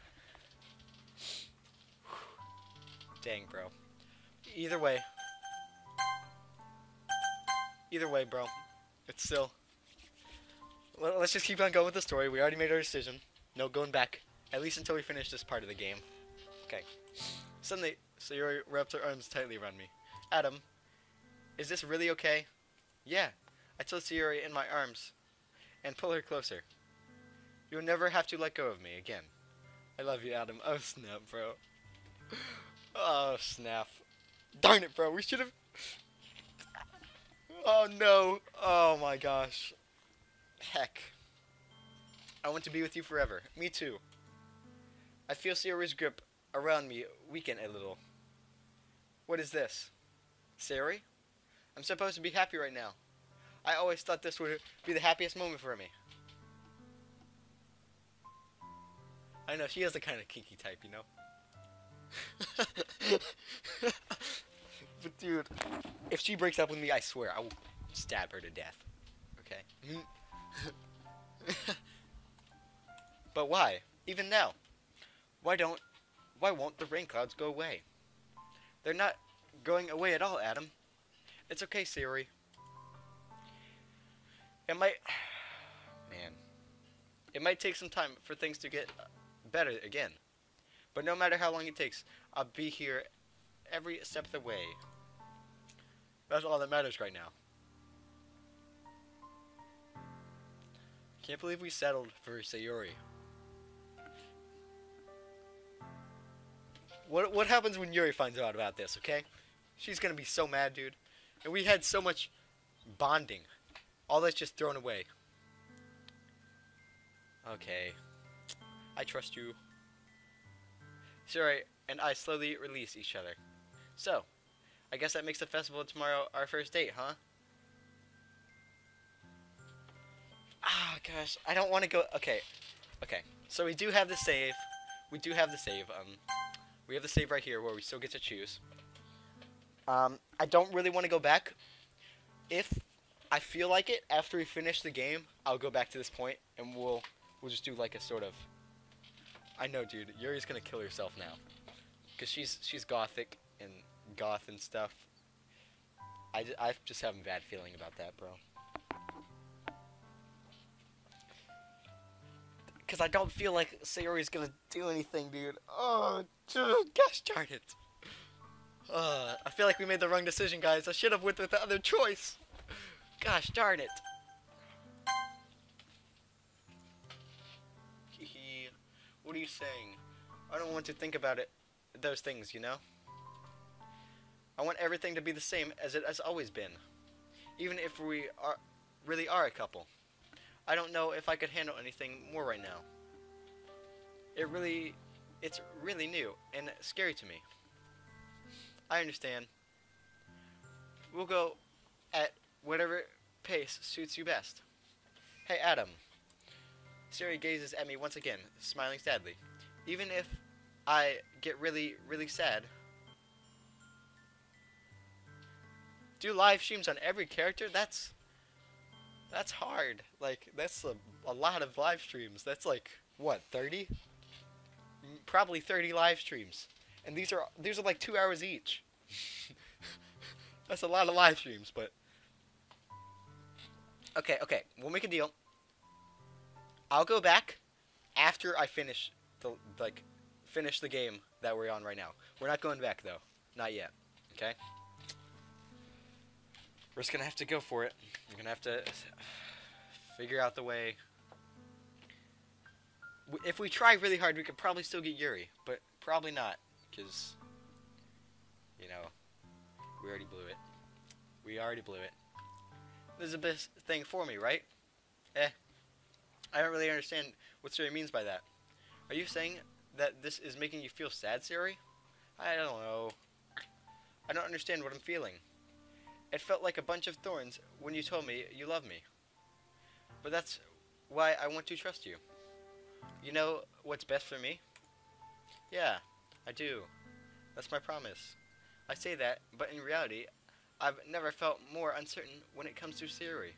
Dang, bro. Either way, bro. It's still... Well, let's just keep on going with the story. We already made our decision. No going back. At least until we finish this part of the game. Okay. Suddenly, Sayori wrapped her arms tightly around me. Adam, is this really okay? Yeah. I told Sayori in my arms and pull her closer. You'll never have to let go of me again. I love you, Adam. Oh, snap, bro. Oh, snap. Darn it, bro. We should have... Oh, no. Oh, my gosh. Heck. I want to be with you forever. Me too. I feel Sayori's grip around me weaken a little. What is this? Sayori? I'm supposed to be happy right now. I always thought this would be the happiest moment for me. I know, she is the kind of kinky type, you know? But dude, if she breaks up with me, I swear, I will stab her to death. Okay? But why? Even now? Why won't the rain clouds go away? They're not going away at all, Adam. It's okay, Sayori. It might... Man. It might take some time for things to get better again. But no matter how long it takes, I'll be here every step of the way. That's all that matters right now. Can't believe we settled for Sayori. What happens when Yuri finds out about this, okay? She's gonna be so mad, dude. And we had so much bonding. All that's just thrown away. Okay. I trust you. Sayori and I slowly release each other. So, I guess that makes the festival tomorrow our first date, huh? Ah, gosh. I don't want to go... Okay. Okay. So we do have the save. We do have the save. We have the save right here where we still get to choose. I don't really want to go back. If I feel like it, after we finish the game, I'll go back to this point and we'll just do like a sort of... I know, dude. Yuri's gonna kill herself now. Because she's gothic and goth and stuff. I just have a bad feeling about that, bro. Because I don't feel like Sayori's gonna do anything, dude. Oh, gosh darn it. I feel like we made the wrong decision, guys. I should have went with the other choice. Gosh darn it. Hehe. What are you saying? I don't want to think about it. Those things, you know? I want everything to be the same as it has always been. Even if we really are a couple. I don't know if I could handle anything more right now. It's really new and scary to me. I understand. We'll go at whatever pace suits you best. Hey, Adam. Sayori gazes at me once again, smiling sadly. Even if I get really, really sad. Do live streams on every character? That's hard. Like, that's a lot of live streams. That's like, what, 30? Probably 30 live streams. And these are like 2 hours each. That's a lot of live streams, but... Okay, we'll make a deal. I'll go back after I finish the game that we're on right now. We're not going back, though. Not yet. Okay? We're just gonna have to go for it. We're gonna have to figure out the way. If we try really hard, we could probably still get Yuri, but probably not, because, you know, we already blew it. We already blew it. This is the best thing for me, right? I don't really understand what Siri means by that. Are you saying that this is making you feel sad, Siri? I don't know. I don't understand what I'm feeling. It felt like a bunch of thorns when you told me you love me. But that's why I want to trust you. You know what's best for me? Yeah, I do. That's my promise. I say that, but in reality, I've never felt more uncertain when it comes to Sayori.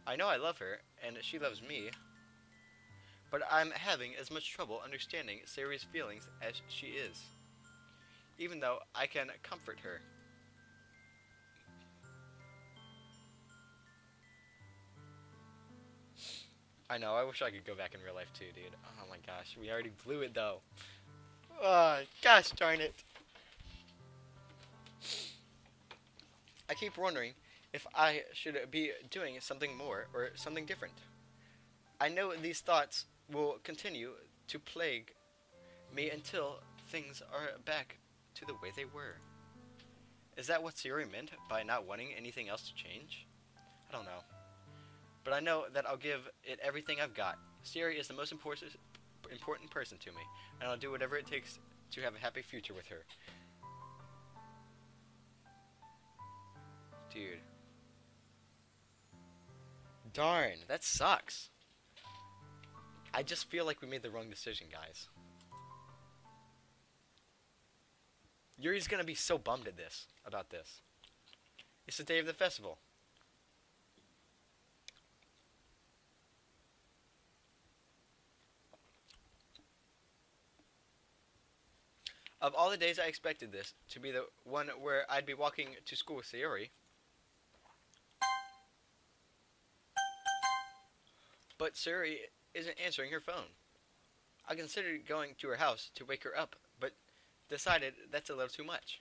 I know I love her, and she loves me, but I'm having as much trouble understanding Sayori's feelings as she is. Even though I can comfort her. I know, I wish I could go back in real life too, dude. Oh my gosh, we already blew it though. Oh, gosh darn it. I keep wondering if I should be doing something more or something different. I know these thoughts will continue to plague me until things are back to the way they were. Is that what Sayori meant by not wanting anything else to change? I don't know. But I know that I'll give it everything I've got. Sayori is the most important person to me, and I'll do whatever it takes to have a happy future with her. Dude. Darn, that sucks. I just feel like we made the wrong decision, guys. Yuri's gonna be so bummed at this, about this. It's the day of the festival. Of all the days I expected this to be the one where I'd be walking to school with Sayori. But Sayori isn't answering her phone. I considered going to her house to wake her up, but decided that's a little too much.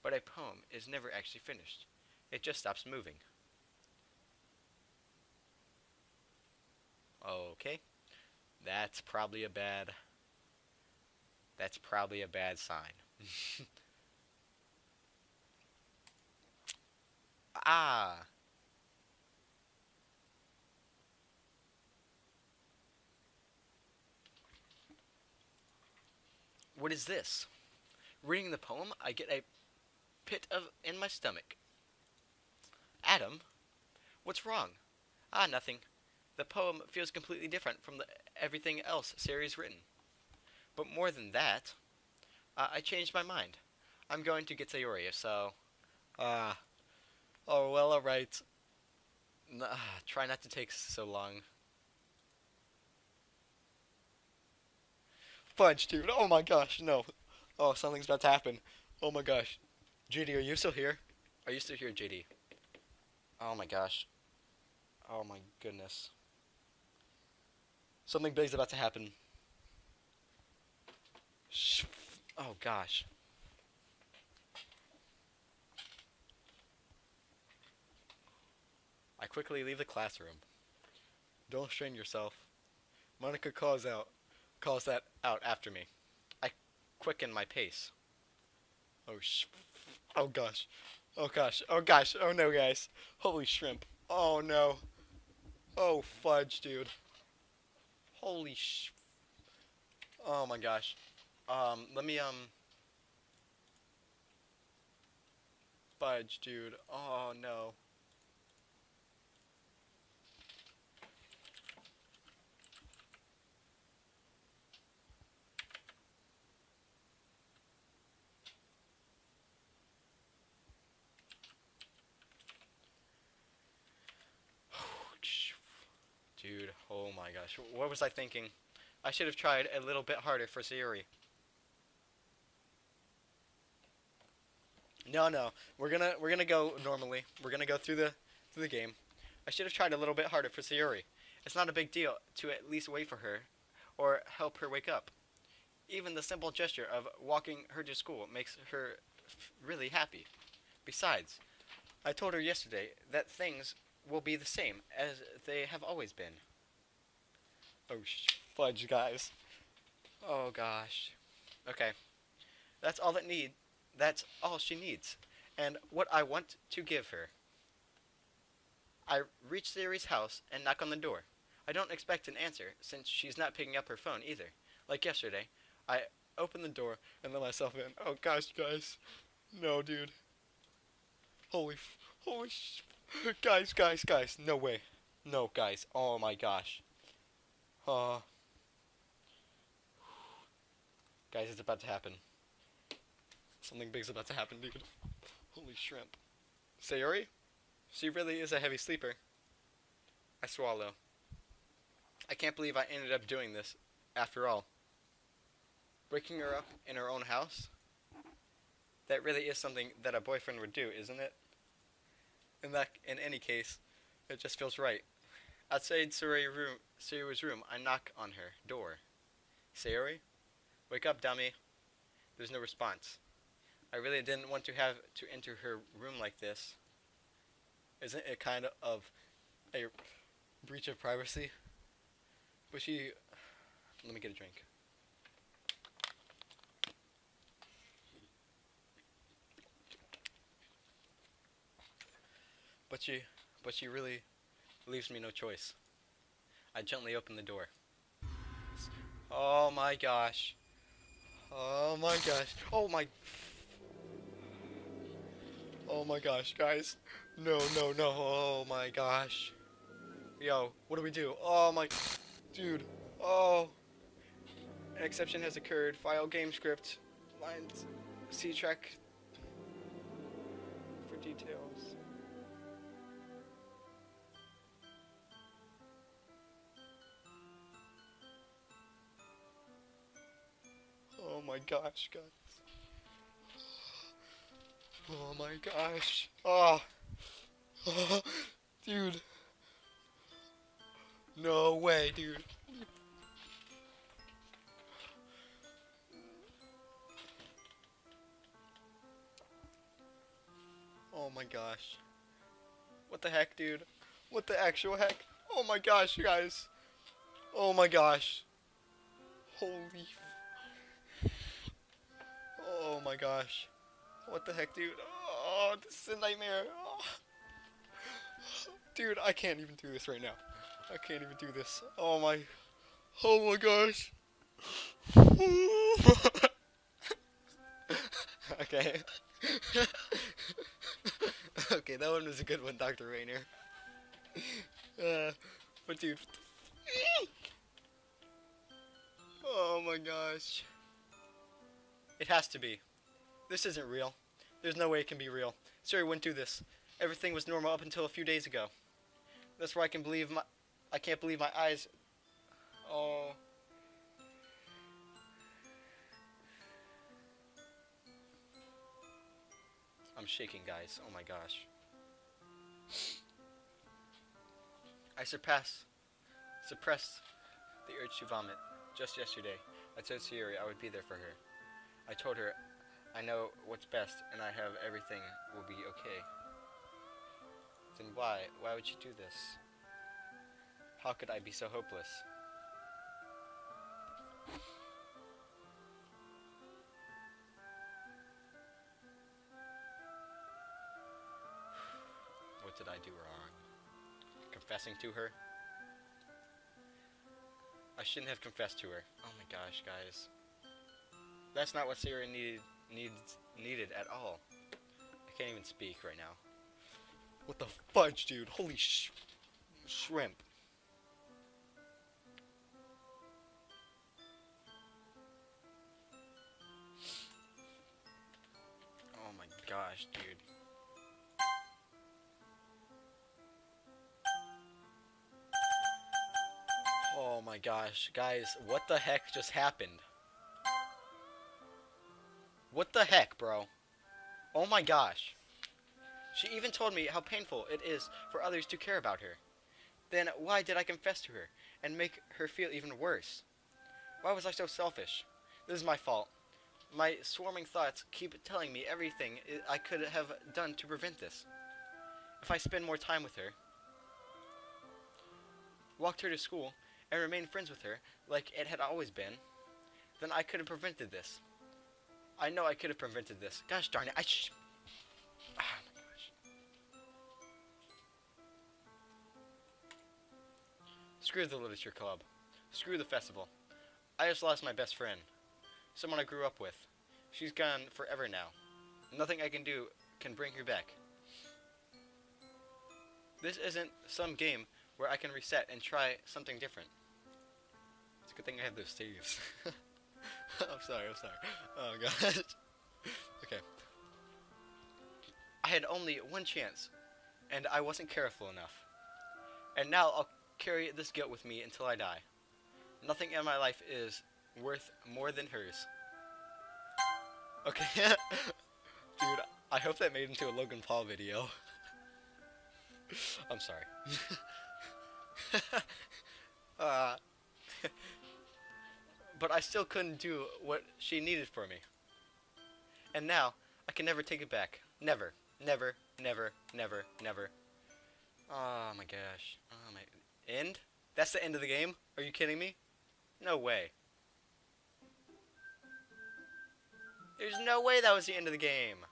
But a poem is never actually finished. It just stops moving. Okay. That's probably a bad sign. Ah. What is this? Reading the poem, I get a pit in my stomach. Adam, what's wrong? Ah, nothing. The poem feels completely different from everything else Sari's written. But more than that, I changed my mind. I'm going to get Sayori, so... oh, well, alright. Try not to take so long. Fudge, dude. Oh my gosh, no. Oh, something's about to happen. Oh my gosh. JD, are you still here? Are you still here, JD? Oh my gosh. Oh my goodness. Something big's about to happen. Oh gosh. I quickly leave the classroom. Don't strain yourself. Monica calls that out after me. I quicken my pace. Oh gosh. Oh gosh. Oh gosh. Oh no, guys. Holy shrimp. Oh no. Oh fudge, dude. Holy Oh my gosh. Let me fudge, dude. Oh no. Dude, oh my gosh. What was I thinking? I should have tried a little bit harder for Sayori. No. We're gonna go normally. We're gonna go through the game. I should have tried a little bit harder for Sayori. It's not a big deal to at least wait for her or help her wake up. Even the simple gesture of walking her to school makes her really happy. Besides, I told her yesterday that things will be the same as they have always been. Oh, fudge, guys. Oh, gosh. Okay. That's all That's all she needs. And what I want to give her. I reach Sayori's house and knock on the door. I don't expect an answer, since she's not picking up her phone either. Like yesterday, I open the door and let myself in. Oh, gosh, guys. No, dude. Holy guys, no way. No, guys, oh my gosh. Guys, it's about to happen. Something big's about to happen, dude. Holy shrimp. Sayori? She really is a heavy sleeper. I swallow. I can't believe I ended up doing this, after all. Waking her up in her own house? That really is something that a boyfriend would do, isn't it? In any case, it just feels right. Outside Sayori's room, I knock on her door. Sayori? Wake up, dummy. There's no response. I really didn't want to have to enter her room like this. Isn't it kind of a breach of privacy? But let me get a drink. But she really leaves me no choice. I gently open the door. Oh my gosh. Oh my gosh. Oh my gosh, guys. No. Oh my gosh. Yo, what do we do? Oh my... Dude. Oh. An exception has occurred. File game script. Lines. C track. For details. Oh my gosh, guys. Oh my gosh. Oh. Dude. No way, dude. Oh my gosh. What the heck, dude? What the actual heck? Oh my gosh, you guys. Oh my gosh. Holy. Oh my gosh. What the heck, dude? Oh, this is a nightmare. Oh. Dude, I can't even do this right now. I can't even do this. Oh my. Oh my gosh. Okay. Okay, that one was a good one, Dr. Rainer. But dude. Oh my gosh. It has to be. This isn't real. There's no way it can be real. Siri wouldn't do this. Everything was normal up until a few days ago. That's why I can't believe my eyes. Oh. I'm shaking, guys. Oh my gosh. I suppressed the urge to vomit. Just yesterday, I told Siri I would be there for her. I told her I know what's best and I have everything will be okay. Then why? Why would you do this? How could I be so hopeless? What did I do wrong? Confessing to her? I shouldn't have confessed to her. Oh my gosh, guys. That's not what Siri needed at all. I can't even speak right now. What the fudge, dude? Holy shrimp. Oh my gosh, dude. Oh my gosh, guys, what the heck just happened? What the heck, bro? Oh my gosh. She even told me how painful it is for others to care about her. Then why did I confess to her and make her feel even worse? Why was I so selfish? This is my fault. My swarming thoughts keep telling me everything I could have done to prevent this. If I spend more time with her, walked her to school, and remained friends with her like it had always been, then I could have prevented this. I know I could have prevented this. Gosh darn it, oh my gosh. Screw the literature club. Screw the festival. I just lost my best friend. Someone I grew up with. She's gone forever now. Nothing I can do can bring her back. This isn't some game where I can reset and try something different. It's a good thing I have those saves. I'm sorry. Oh gosh. Okay. I had only one chance, and I wasn't careful enough. And now I'll carry this guilt with me until I die. Nothing in my life is worth more than hers. Okay. Dude, I hope that made into a Logan Paul video. I'm sorry. But I still couldn't do what she needed for me. And now, I can never take it back. Never. Never. Never. Never. Never. Oh my gosh. Oh my... End? That's the end of the game? Are you kidding me? No way. There's no way that was the end of the game.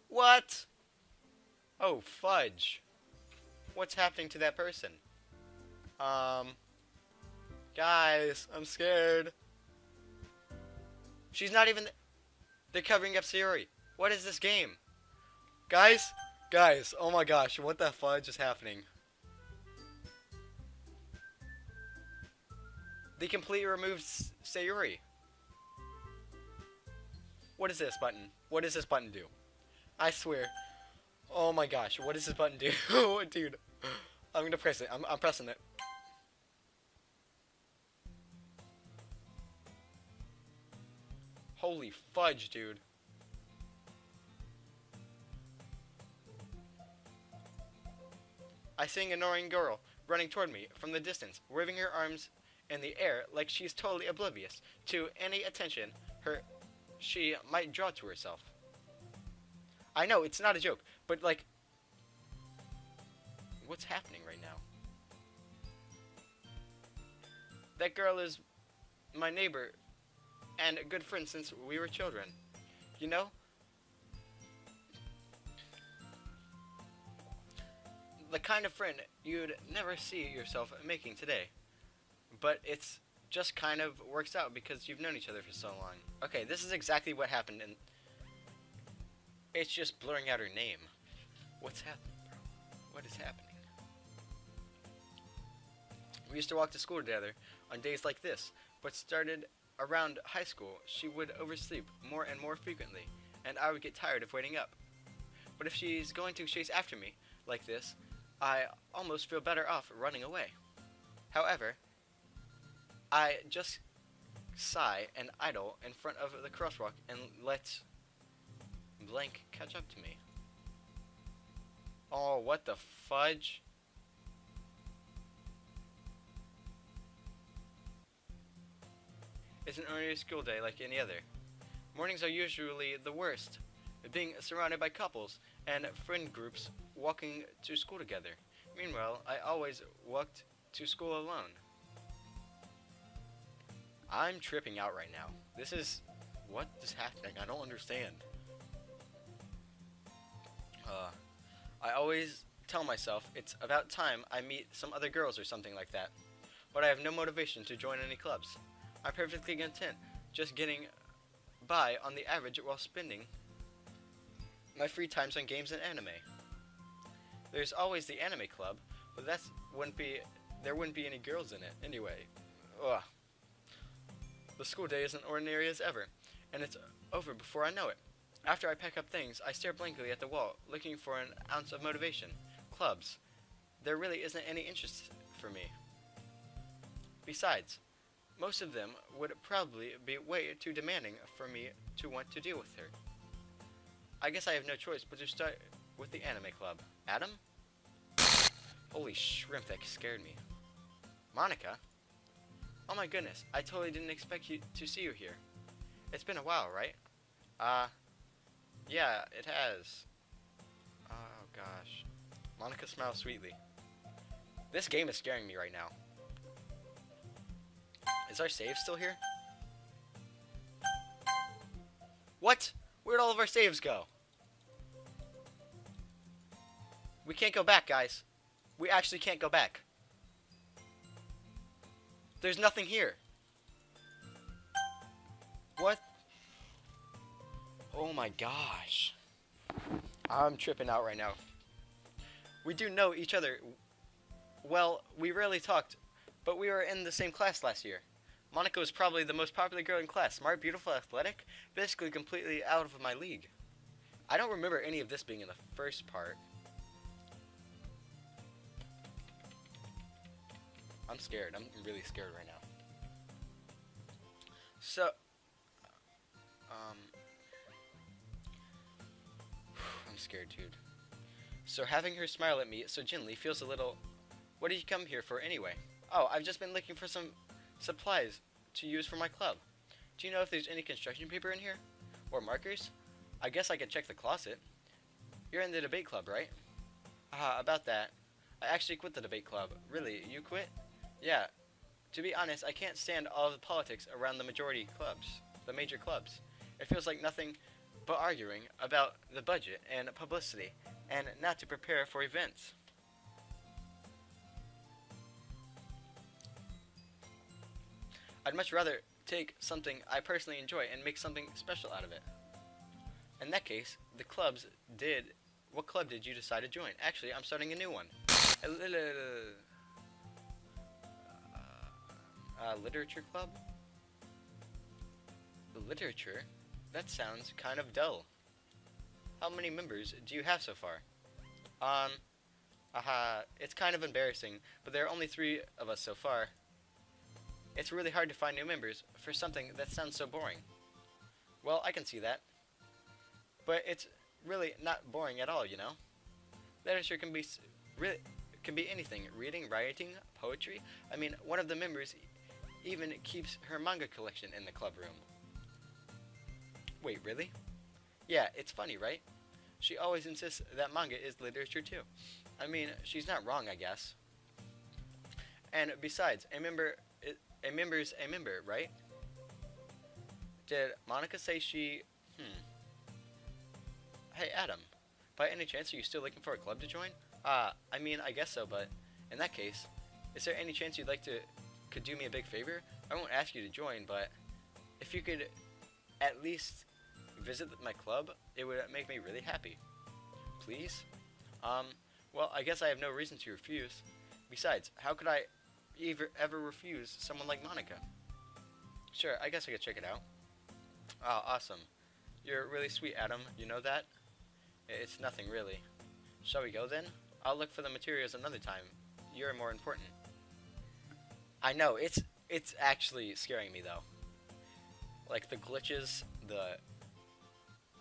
What? Oh, fudge. What's happening to that person? Guys, I'm scared. She's not even... They're covering up Siri. What is this game? Guys, oh my gosh, what the fudge is happening? They completely removed Sayuri. What is this button? What does this button do? I swear. Oh my gosh, what does this button do? Dude, I'm gonna press it. I'm pressing it. Holy fudge, dude. I see an annoying girl running toward me from the distance, waving her arms in the air like she's totally oblivious to any attention she might draw to herself. I know, it's not a joke, but like, what's happening right now? That girl is my neighbor and a good friend since we were children. You know? The kind of friend you'd never see yourself making today. But it's just kind of works out because you've known each other for so long. Okay, this is exactly what happened, and it's just blurring out her name. What's happening, bro? What is happening? We used to walk to school together on days like this, but started around high school, she would oversleep more and more frequently, and I would get tired of waiting up. But if she's going to chase after me like this, I almost feel better off running away. However, I just sigh and idle in front of the crosswalk and let blank catch up to me. Oh, what the fudge? It's an ordinary school day like any other. Mornings are usually the worst, being surrounded by couples and friend groups walking to school together. Meanwhile, I always walked to school alone. I'm tripping out right now. What is happening? I don't understand. I always tell myself it's about time I meet some other girls or something like that, but I have no motivation to join any clubs. I'm perfectly content just getting by on the average while spending my free times on games and anime. There's always the anime club, but there wouldn't be any girls in it anyway. Ugh. The school day is as ordinary as ever, and it's over before I know it. After I pack up things, I stare blankly at the wall, looking for an ounce of motivation. Clubs. There really isn't any interest for me. Besides, most of them would probably be way too demanding for me to want to deal with her. I guess I have no choice but to start with the anime club. Adam? Holy shrimp, that scared me. Monica? Oh my goodness, I totally didn't expect to see you here. It's been a while, right? Yeah, it has. Oh gosh. Monica smiles sweetly. This game is scaring me right now. Is our save still here? What? Where'd all of our saves go? We can't go back, guys. We actually can't go back. There's nothing here. What? Oh my gosh. I'm tripping out right now. We do know each other. Well, we rarely talked, but we were in the same class last year. Monica was probably the most popular girl in class. Smart, beautiful, athletic, basically completely out of my league. I don't remember any of this being in the first part. I'm scared. I'm really scared right now. So, I'm scared, dude. So having her smile at me so gently feels a little... What did you come here for anyway? Oh, I've just been looking for some supplies to use for my club. Do you know if there's any construction paper in here? Or markers? I guess I could check the closet. You're in the debate club, right? About that. I actually quit the debate club. Really, you quit? Yeah. To be honest, I can't stand all the politics around the major clubs. It feels like nothing but arguing about the budget and publicity, and not to prepare for events. I'd much rather take something I personally enjoy and make something special out of it. In that case, what club did you decide to join? Actually, I'm starting a new one. Literature club? The literature? That sounds kind of dull. How many members do you have so far? It's kind of embarrassing, but there are only 3 of us so far. It's really hard to find new members for something that sounds so boring. Well, I can see that. But it's really not boring at all, you know? Literature can be anything. Reading, writing, poetry. I mean, one of the members even keeps her manga collection in the club room. Wait, really? Yeah, it's funny, right? She always insists that manga is literature too. I mean, she's not wrong, I guess. And besides, a member's a member, right? Did Monica say she... Hey, Adam. By any chance, are you still looking for a club to join? I mean, I guess so, but in that case, is there any chance you'd like to... could do me a big favor? I won't ask you to join, but if you could at least visit my club, it would make me really happy. Please? Well, I guess I have no reason to refuse. Besides, how could I ever refuse someone like Monica? Sure, I guess I could check it out. Oh, awesome. You're really sweet, Adam. You know that? It's nothing, really. Shall we go, then? I'll look for the materials another time. You're more important. I know, it's actually scaring me, though. Like, the glitches,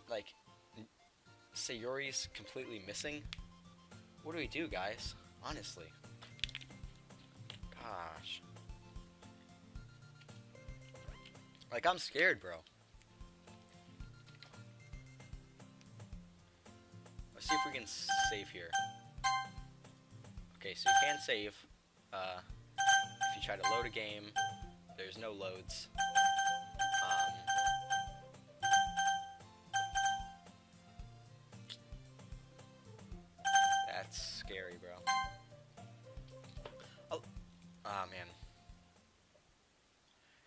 like, Sayori's completely missing. What do we do, guys? Honestly. Gosh. Like, I'm scared, bro. Let's see if we can save here. Okay, so you can save. If you try to load a game, there's no loads. That's scary, bro. Oh, man.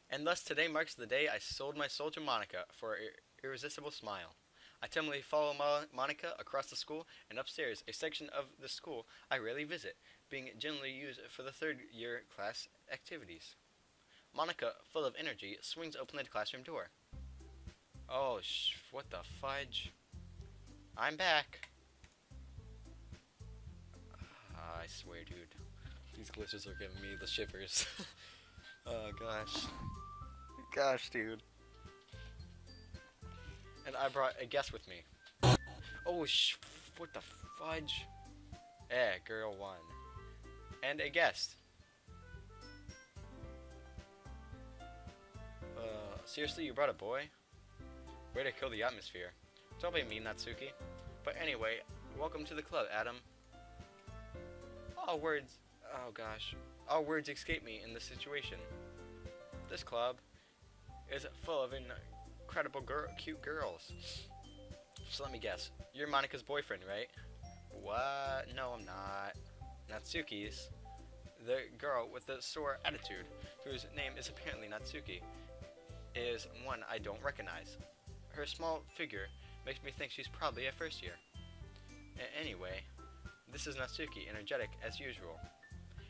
And thus today marks the day I sold my soul to Monica for an irresistible smile. I timidly follow Monica across the school and upstairs, a section of the school I rarely visit, being generally used for the third-year class activities. Monica, full of energy, swings open the classroom door. Oh, what the fudge? I'm back. I swear, dude. These glitches are giving me the shivers. Oh, gosh. Gosh, dude. And I brought a guest with me. Oh, what the fudge? Girl 1. And a guest. Seriously, you brought a boy? Way to kill the atmosphere. Don't blame me, Natsuki. But anyway, welcome to the club, Adam. All words escape me in this situation. This club is full of incredible cute girls. So let me guess. You're Monica's boyfriend, right? What? No, I'm not. Natsuki's. The girl with the sore attitude, whose name is apparently Natsuki, is one I don't recognize. Her small figure makes me think she's probably a first year. Anyway, this is Natsuki, energetic as usual.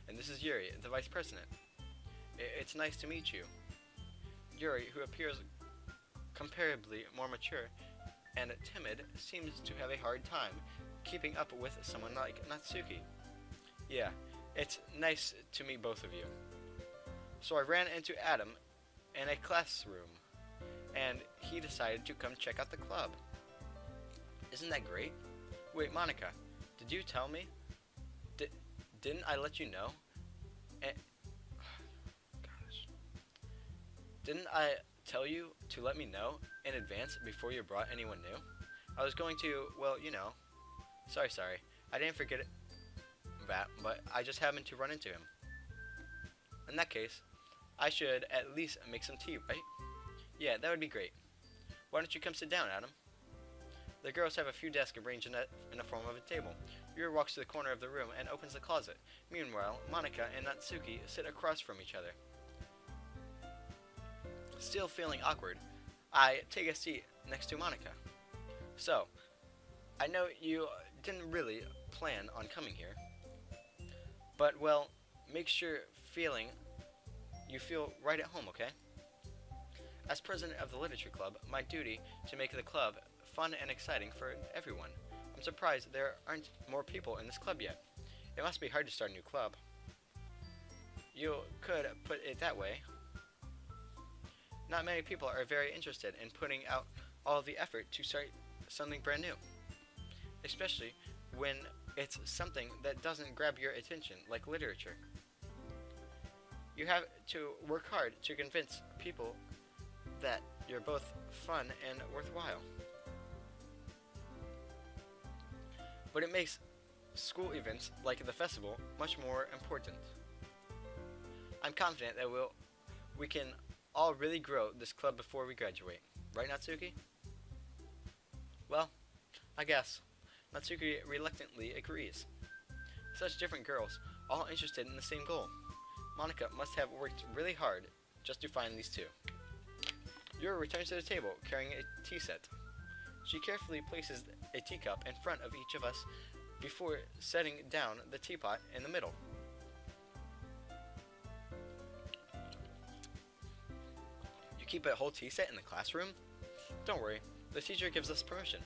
And this is Yuri, the vice president. It's nice to meet you. Yuri, who appears comparably more mature and timid, seems to have a hard time keeping up with someone like Natsuki. Yeah, it's nice to meet both of you. So I ran into Adam in a classroom, and he decided to come check out the club. Isn't that great? Wait, Monica, did you tell me? Didn't I let you know? Gosh. Didn't I tell you to let me know in advance before you brought anyone new? I was going to, well, you know. Sorry. I didn't forget that, but I just happened to run into him. In that case, I should at least make some tea, right? Yeah, that would be great. Why don't you come sit down, Adam? The girls have a few desks arranged in the form of a table. Yuri walks to the corner of the room and opens the closet. Meanwhile, Monica and Natsuki sit across from each other. Still feeling awkward, I take a seat next to Monica. So, I know you didn't really plan on coming here, but, well, make sure you feel right at home, okay? As president of the literature club, my duty to make the club fun and exciting for everyone. I'm surprised there aren't more people in this club yet. It must be hard to start a new club. You could put it that way. Not many people are very interested in putting out all the effort to start something brand new, especially when it's something that doesn't grab your attention, like literature. You have to work hard to convince people that you're both fun and worthwhile. but it makes school events like the festival much more important. I'm confident that we can all really grow this club before we graduate. Right, Natsuki? Well, I guess. Natsuki reluctantly agrees. Such different girls, all interested in the same goal. Monica must have worked really hard just to find these two. Yuri returns to the table, carrying a tea set. She carefully places a teacup in front of each of us before setting down the teapot in the middle. You keep a whole tea set in the classroom? Don't worry, the teacher gives us permission.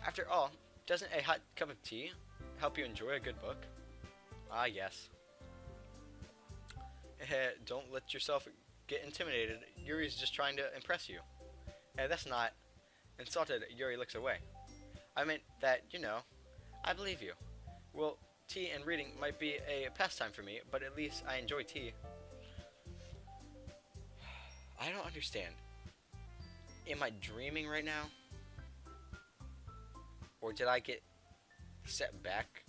After all, doesn't a hot cup of tea help you enjoy a good book? Ah, yes. Don't let yourself get intimidated. Yuri's just trying to impress you. That's not. Insulted, Yuri looks away. I meant that, I believe you. Well, tea and reading might be a pastime for me, but at least I enjoy tea. I don't understand. Am I dreaming right now? Or did I get set back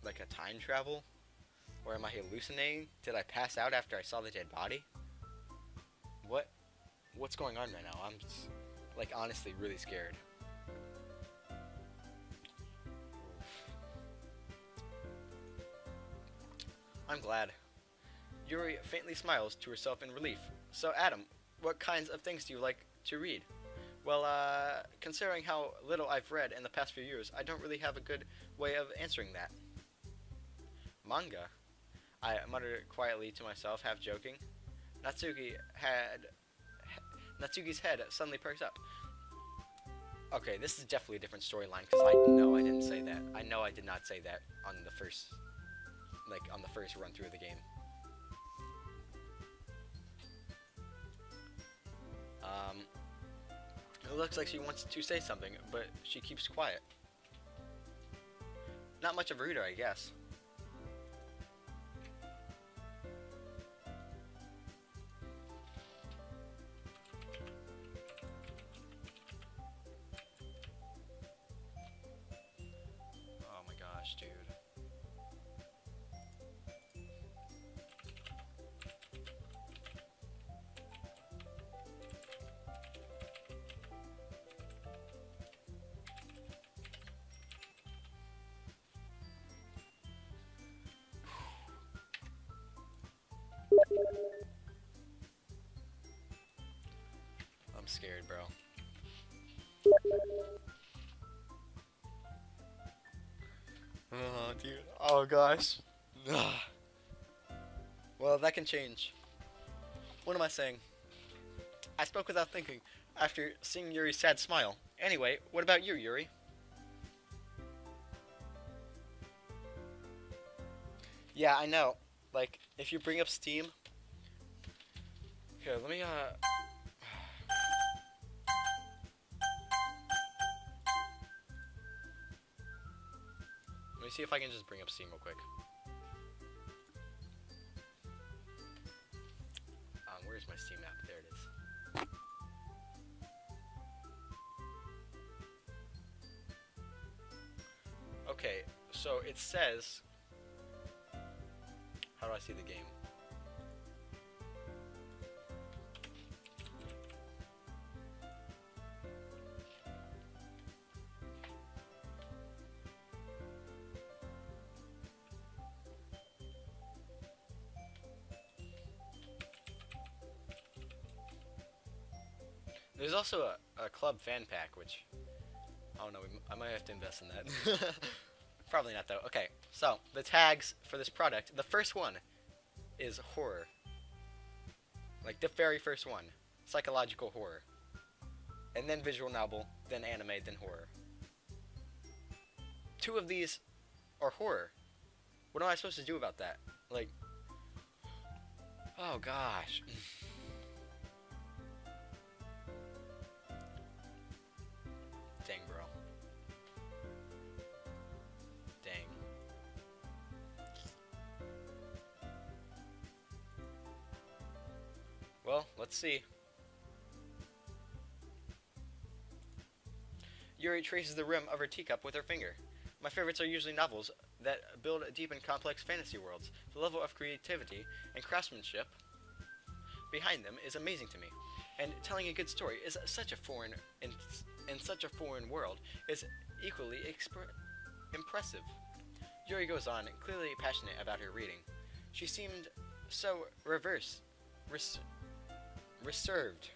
like a time travel? Or am I hallucinating? Did I pass out after I saw the dead body? What's going on right now? I'm just, honestly really scared. I'm glad. Yuri faintly smiles to herself in relief. So, Adam, what kinds of things do you like to read? Well, considering how little I've read in the past few years, I don't really have a good way of answering that. Manga? I muttered quietly to myself, half joking. Natsuki's head suddenly perks up. Okay, this is definitely a different storyline, because I know I didn't say that. I know I did not say that on the first, run through of the game. It looks like she wants to say something, but she keeps quiet. Not much of a reader, I guess. Oh my gosh, dude. I'm scared, bro. Oh, dude. Oh, gosh. Well, that can change. What am I saying? I spoke without thinking after seeing Yuri's sad smile. Anyway, what about you, Yuri? Yeah, I know. If you bring up Steam... Here, let me, Let me see if I can just bring up Steam real quick. Where's my Steam app? There it is. Okay, so it says... How do I see the game? There's also a club fan pack, which, I don't know, I might have to invest in that. Probably not, though. Okay, so, the tags for this product, the first one is horror. The very first one. Psychological horror. And then visual novel, then anime, then horror. 2 of these are horror. What am I supposed to do about that? Oh gosh. Dang, bro. Dang. Well, let's see. Yuri traces the rim of her teacup with her finger. My favorites are usually novels that build deep and complex fantasy worlds. The level of creativity and craftsmanship behind them is amazing to me, and telling a good story is such a foreign in such a foreign world is equally impressive. Yuri goes on, clearly passionate about her reading. She seemed so reserved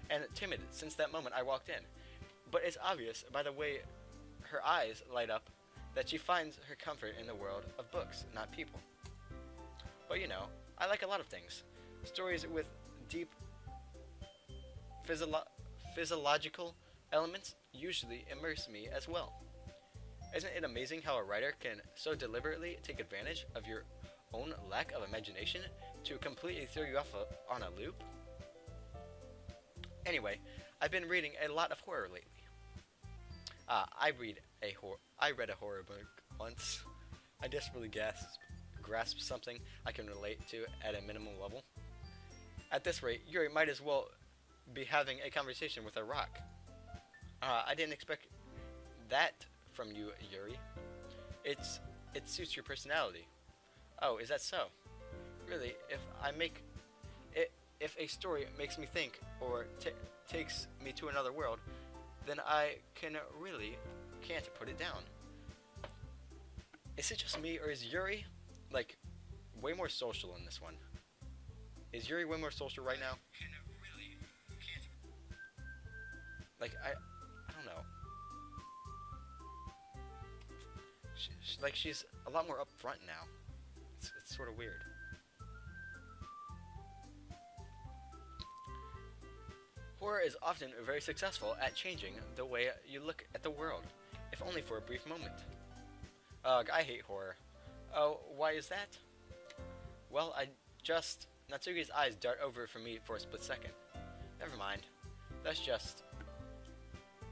and timid since that moment I walked in, but it's obvious by the way her eyes light up that she finds her comfort in the world of books, not people. But you know, I like a lot of things. Stories with deep physiological elements usually immerse me as well. Isn't it amazing how a writer can so deliberately take advantage of your own lack of imagination to completely throw you off on a loop? Anyway, I've been reading a lot of horror lately. I read a horror book once. I desperately grasped something I can relate to at a minimal level. At this rate, Yuri might as well be having a conversation with a rock. I didn't expect that from you, Yuri. It suits your personality. Oh, is that so? Really, if a story makes me think or takes me to another world, then I can't put it down. Is it just me, or is Yuri, like, way more social in this one? Is Yuri way more social right now? Like, I don't know. She's a lot more upfront now. It's sort of weird. Horror is often very successful at changing the way you look at the world, if only for a brief moment. Ugh, I hate horror. Oh, why is that? Well, Natsuki's eyes dart over from me for a split second. Never mind. That's just...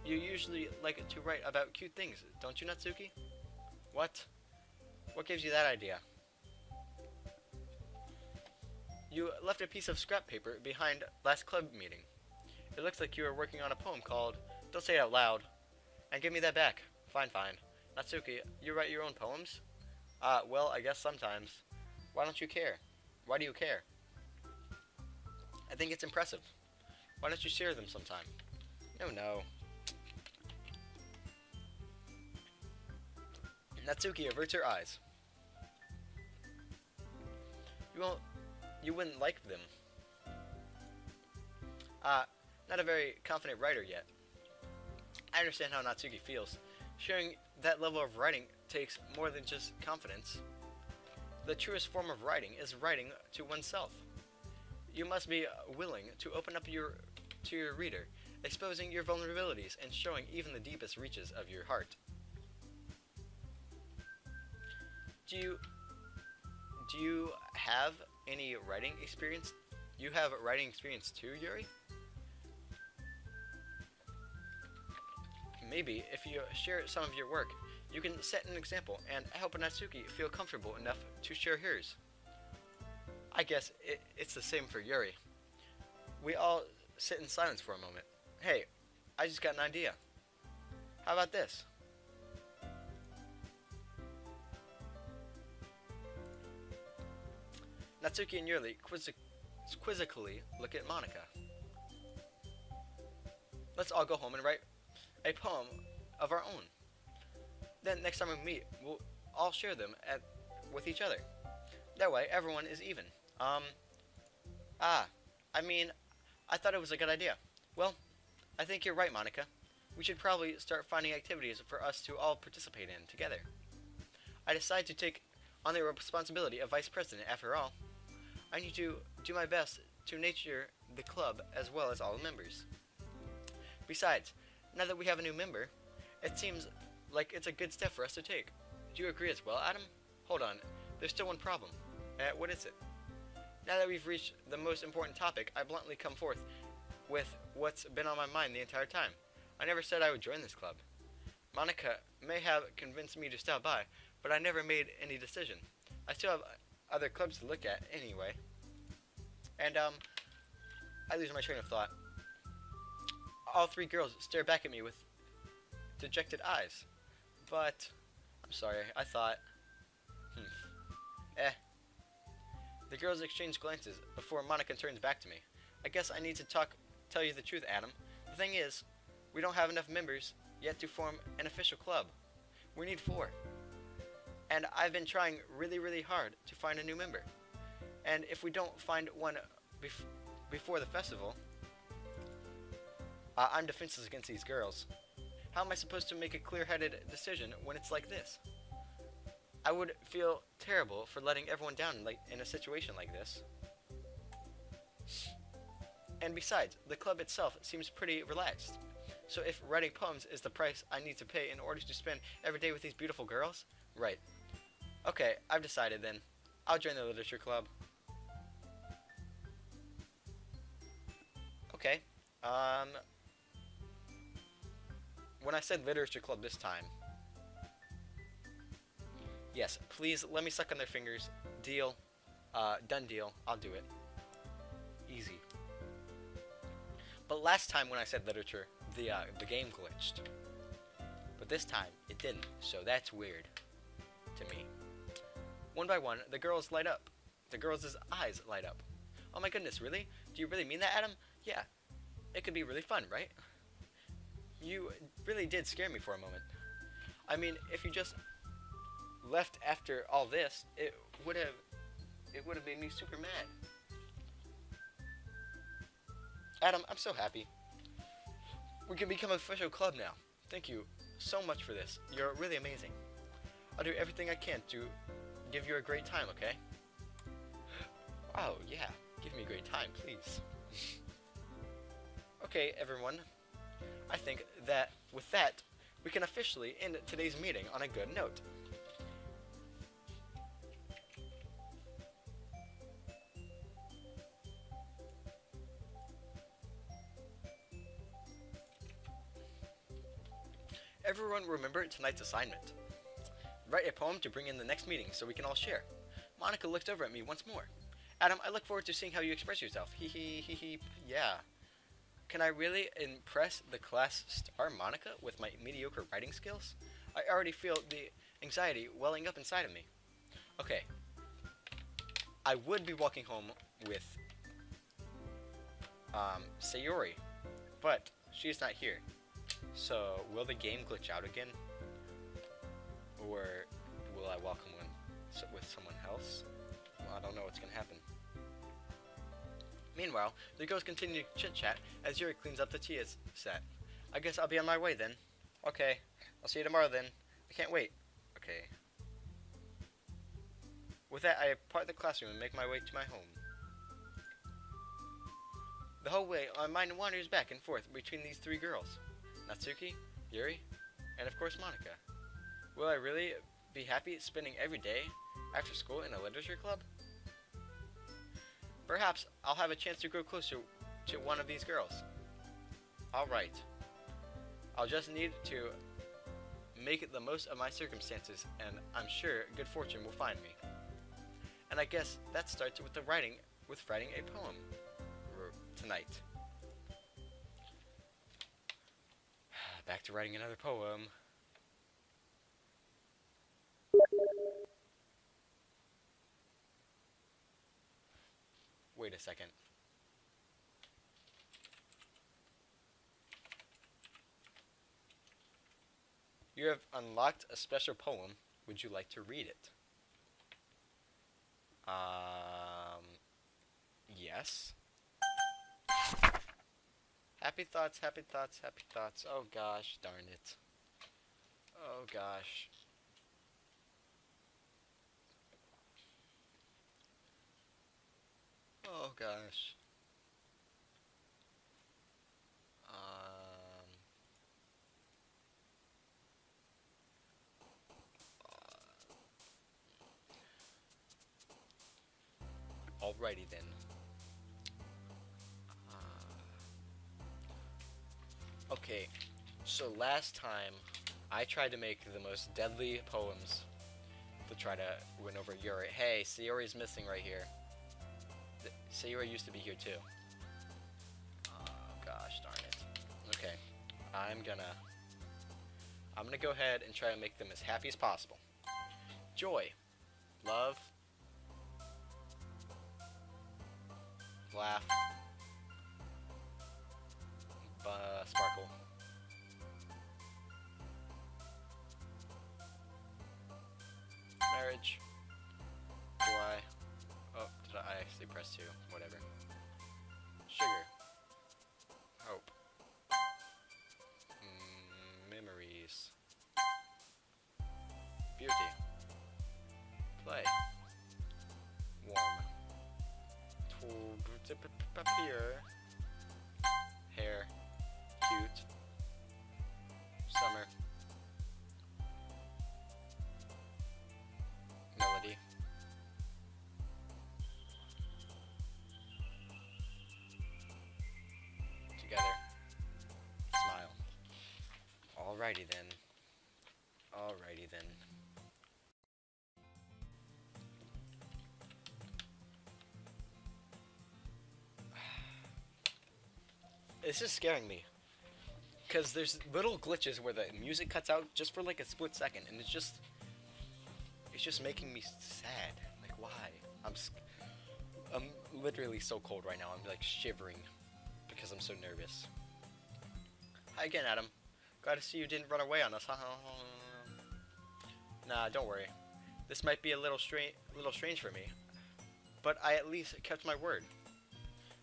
You usually like to write about cute things, don't you, Natsuki? What? What gives you that idea? You left a piece of scrap paper behind last club meeting. It looks like you were working on a poem called Don't Say It Out Loud. And give me that back. Fine. Natsuki, you write your own poems? Well, I guess sometimes. Why don't you care? Why do you care? I think it's impressive. Why don't you share them sometime? No. Natsuki averts her eyes. You wouldn't like them. Not a very confident writer yet. I understand how Natsuki feels. Sharing that level of writing takes more than just confidence. The truest form of writing is writing to oneself. You must be willing to open up to your reader, exposing your vulnerabilities and showing even the deepest reaches of your heart. Do you have any writing experience? You have writing experience too, Yuri? Maybe if you share some of your work, you can set an example and help Natsuki feel comfortable enough to share hers. I guess it's the same for Yuri. We all sit in silence for a moment. Hey, I just got an idea. How about this? Natsuki and Yuri quizzically look at Monika. Let's all go home and write a poem of our own. Then next time we meet, we'll all share them with each other. That way, everyone is even. I thought it was a good idea. Well, I think you're right, Monika. We should probably start finding activities for us to all participate in together. I decided to take on the responsibility of vice president after all. I need to do my best to nurture the club as well as all the members. Besides, now that we have a new member, it seems like it's a good step for us to take. Do you agree as well, Adam? Hold on, there's still one problem. What is it? Now that we've reached the most important topic, I bluntly come forth with what's been on my mind the entire time. I never said I would join this club. Monika may have convinced me to stop by, but I never made any decision. I still have other clubs to look at anyway. And, I lose my train of thought. All three girls stare back at me with dejected eyes. But, I'm sorry, I thought, eh. The girls exchange glances before Monica turns back to me. I guess I need to tell you the truth, Adam. The thing is, we don't have enough members yet to form an official club. We need 4. And I've been trying really, really hard to find a new member. And if we don't find one before the festival, I'm defenseless against these girls. How am I supposed to make a clear-headed decision when it's like this? I would feel terrible for letting everyone down in a situation like this. And besides, the club itself seems pretty relaxed. So if writing poems is the price I need to pay in order to spend every day with these beautiful girls, right. Okay, I've decided then. I'll join the literature club. Okay, when I said literature club this time, yes, please let me suck on their fingers. Deal. Done deal. I'll do it. Easy. But last time when I said literature, the game glitched. But this time, it didn't, so that's weird to me. One by one, the girls light up. The girls' eyes light up. Oh my goodness, really? Do you really mean that, Adam? Yeah. It could be really fun, right? You really did scare me for a moment. I mean, if you just left after all this, it would have made me super mad. Adam, I'm so happy. We can become an official club now. Thank you so much for this. You're really amazing. I'll do everything I can to give you a great time, okay? Oh, yeah. Give me a great time, please. Okay, everyone. I think that with that, we can officially end today's meeting on a good note. Everyone remember tonight's assignment. Write a poem to bring in the next meeting so we can all share. Monica looked over at me once more. Adam, I look forward to seeing how you express yourself. Hee hee hee hee. Yeah. Can I really impress the class star Monica with my mediocre writing skills? I already feel the anxiety welling up inside of me. Okay. I would be walking home with Sayori, but she's not here. So, will the game glitch out again? Or will I walk home with someone else? Well, I don't know what's going to happen. Meanwhile, the girls continue to chit-chat as Yuri cleans up the tea set. I guess I'll be on my way then. Okay, I'll see you tomorrow then. I can't wait. Okay. With that, I part the classroom and make my way to my home. The whole way, my mind wanders back and forth between these 3 girls. Natsuki, Yuri, and of course Monica. Will I really be happy spending every day after school in a literature club? Perhaps I'll have a chance to grow closer to one of these girls. Alright. I'll just need to make the most of my circumstances, and I'm sure good fortune will find me. And I guess that starts with writing a poem tonight. Back to writing another poem. Wait a second. You have unlocked a special poem. Would you like to read it? Yes. Happy thoughts, happy thoughts, happy thoughts. Oh gosh, darn it. Oh gosh. Oh gosh. Alrighty then. Okay, so last time I tried to make the most deadly poems to try to win over Yuri. Hey, Sayori's missing right here. Sayori used to be here too. Oh gosh, darn it. Okay, I'm I'm gonna go ahead and try to make them as happy as possible. Joy, love, laugh, sparkle, marriage, joy. Oh, did I actually press 2? Whatever. Sugar, hope, memories, beauty, play, warm, appear, hair, cute, summer, melody, together, smile. Alrighty then. Alrighty then. This is scaring me. Because there's little glitches where the music cuts out just for like a split second, and it's just making me sad. Like, why? I'm literally so cold right now. I'm like shivering because I'm so nervous. Hi again, Adam. Glad to see you didn't run away on us. Nah, don't worry. This might be a little strange for me, but I at least kept my word.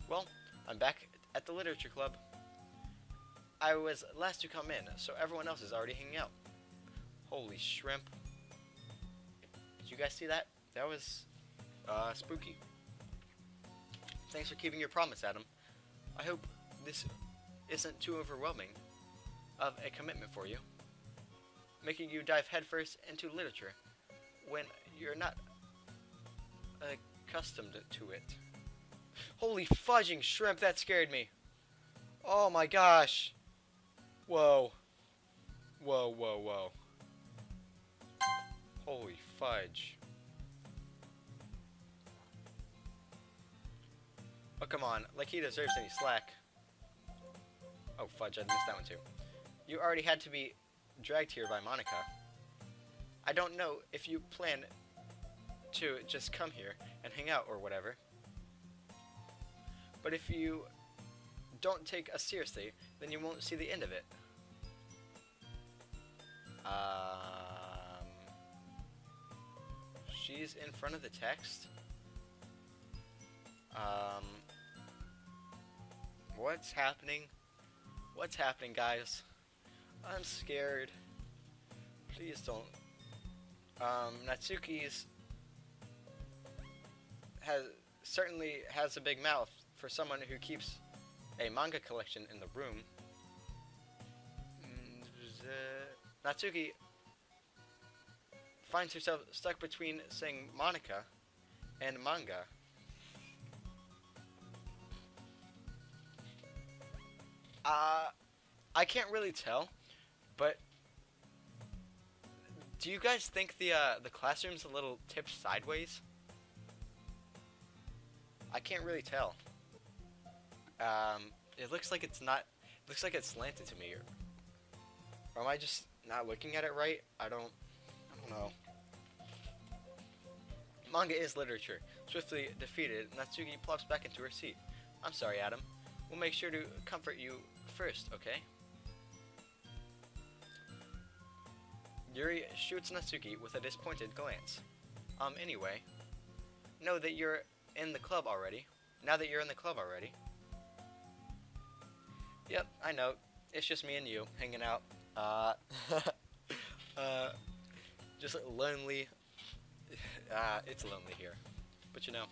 Well, I'm back at the literature club. I was last to come in, so everyone else is already hanging out. Holy shrimp. Did you guys see that? That was spooky. Thanks for keeping your promise, Adam. I hope this isn't too overwhelming of a commitment for you, making you dive headfirst into literature when you're not accustomed to it. Holy fudging shrimp, that scared me. Oh my gosh. Whoa. Whoa, whoa, whoa. Holy fudge. Oh, come on. Like he deserves any slack. Oh, fudge. I missed that one, too. You already had to be dragged here by Monica. I don't know if you plan to just come here and hang out or whatever. But if you don't take us seriously, then you won't see the end of it. She's in front of the text. What's happening? What's happening, guys? I'm scared. Please don't. Natsuki's certainly has a big mouth for someone who keeps a manga collection in the room. Natsuki finds herself stuck between saying Monica and manga. I can't really tell, but do you guys think the classroom's a little tipped sideways? I can't really tell. It looks like it's not. It looks like it's slanted to me, or am I just not looking at it right? I don't know. Manga is literature. Swiftly defeated, Natsuki plops back into her seat. I'm sorry, Adam. We'll make sure to comfort you first, okay? Yuri shoots Natsuki with a disappointed glance. Anyway, know that you're in the club already. Now that you're in the club already. Yep, I know. It's just me and you hanging out. Just lonely. It's lonely here. But you know.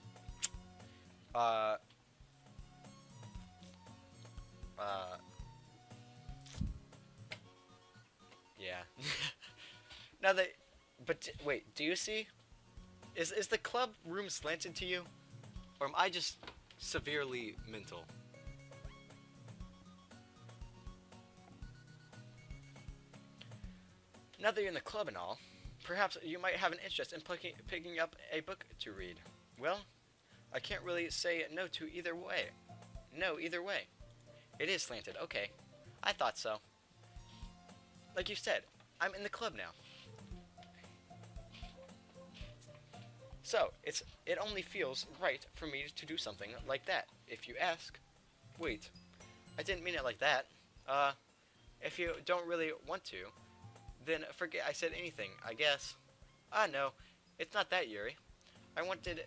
Yeah. Now that, but wait, do you see? Is the club room slanted to you? Or am I just severely mental? Now that you're in the club and all, perhaps you might have an interest in picking up a book to read. Well, I can't really say no to either way. No, either way. It is slanted, okay. I thought so. Like you said, I'm in the club now. So, it only feels right for me to do something like that, if you ask. Wait, I didn't mean it like that. If you don't really want to, then forget I said anything, I guess. Ah, no, it's not that, Yuri. I wanted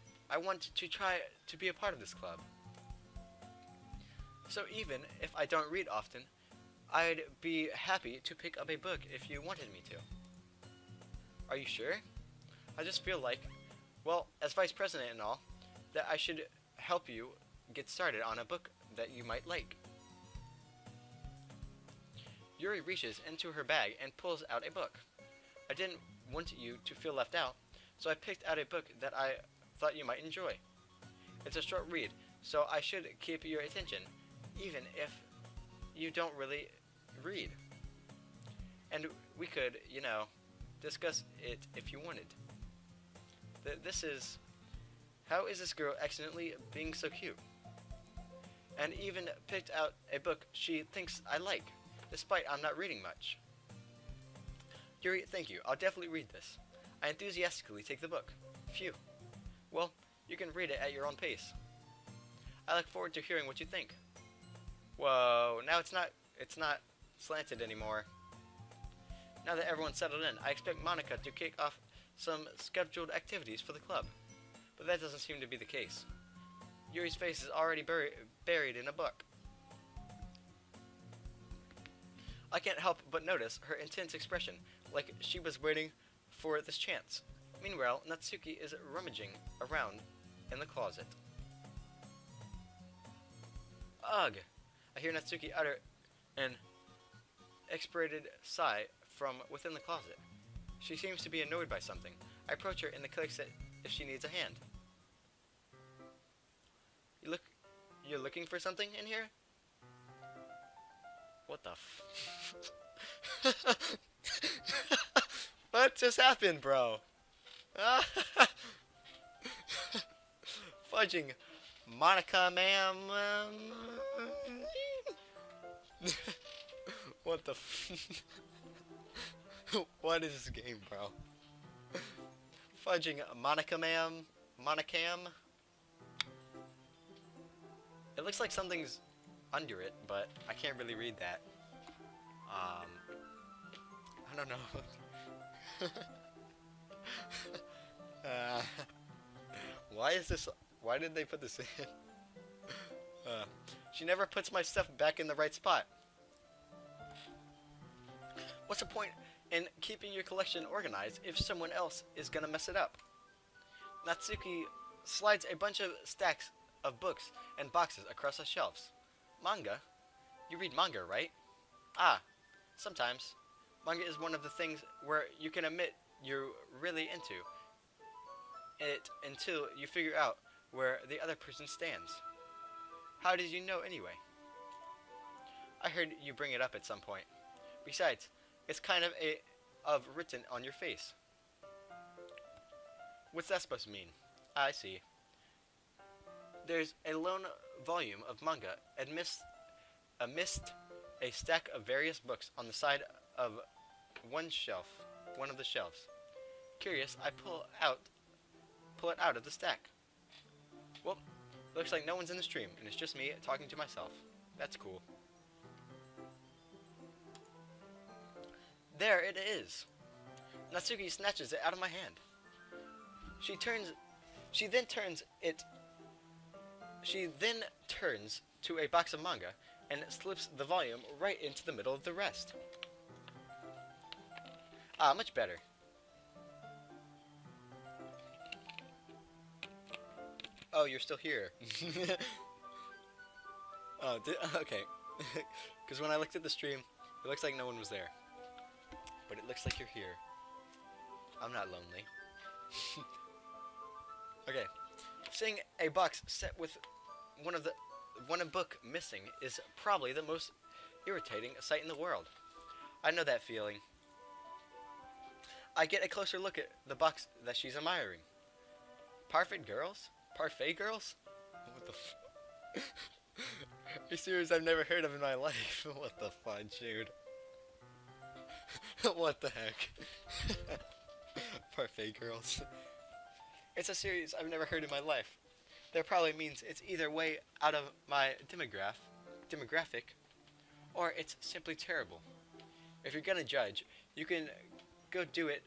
to try to be a part of this club. So even if I don't read often, I'd be happy to pick up a book if you wanted me to. Are you sure? I just feel like, well, as vice president and all, that I should help you get started on a book that you might like. Yuri reaches into her bag and pulls out a book. I didn't want you to feel left out, so I picked out a book that I thought you might enjoy. It's a short read, so I should keep your attention, even if you don't really read. And we could, you know, discuss it if you wanted. This is... How is this girl accidentally being so cute? And even picked out a book she thinks I like, despite I'm not reading much. Yuri, thank you. I'll definitely read this. I enthusiastically take the book. Phew. Well, you can read it at your own pace. I look forward to hearing what you think. Whoa, now it's not slanted anymore. Now that everyone's settled in, I expect Monica to kick off some scheduled activities for the club. But that doesn't seem to be the case. Yuri's face is already buried in a book. I can't help but notice her intense expression, like she was waiting for this chance. Meanwhile, Natsuki is rummaging around in the closet. Ugh! I hear Natsuki utter an expirated sigh from within the closet. She seems to be annoyed by something. I approach her in the case that if she needs a hand. You're looking for something in here? What the f... What just happened, bro? Fudging Monica, ma'am. What the f... What is this game, bro? Fudging Monica, ma'am. Monicam. It looks like something's under it, but I can't really read that. I don't know. Why did they put this in? She never puts my stuff back in the right spot. What's the point in keeping your collection organized if someone else is gonna mess it up? Natsuki slides a bunch of stacks of books and boxes across the shelves. Manga? You read manga, right? Ah, sometimes. Manga is one of the things where you can admit you're really into it until you figure out where the other person stands. How did you know anyway? I heard you bring it up at some point. Besides, it's kind of written on your face. What's that supposed to mean? I see. There's a lone volume of manga amidst a stack of various books on the side of one of the shelves. Curious, I pull it out of the stack. Well, looks like no one's in the stream, and it's just me talking to myself. That's cool. There it is. Natsuki snatches it out of my hand. She then turns to a box of manga and slips the volume right into the middle of the rest. Ah, much better. Oh, you're still here. Oh, okay. Because when I looked at the stream, it looks like no one was there. But it looks like you're here. I'm not lonely. Okay. Seeing a box set with one book missing is probably the most irritating sight in the world. I know that feeling. I get a closer look at the box that she's admiring. Parfait girls? Parfait girls? What the f... A series I've never heard of in my life. What the fudge, dude? What the heck? Parfait girls. It's a series I've never heard in my life. That probably means it's either way out of my demographic, or it's simply terrible. If you're gonna judge, you can go do it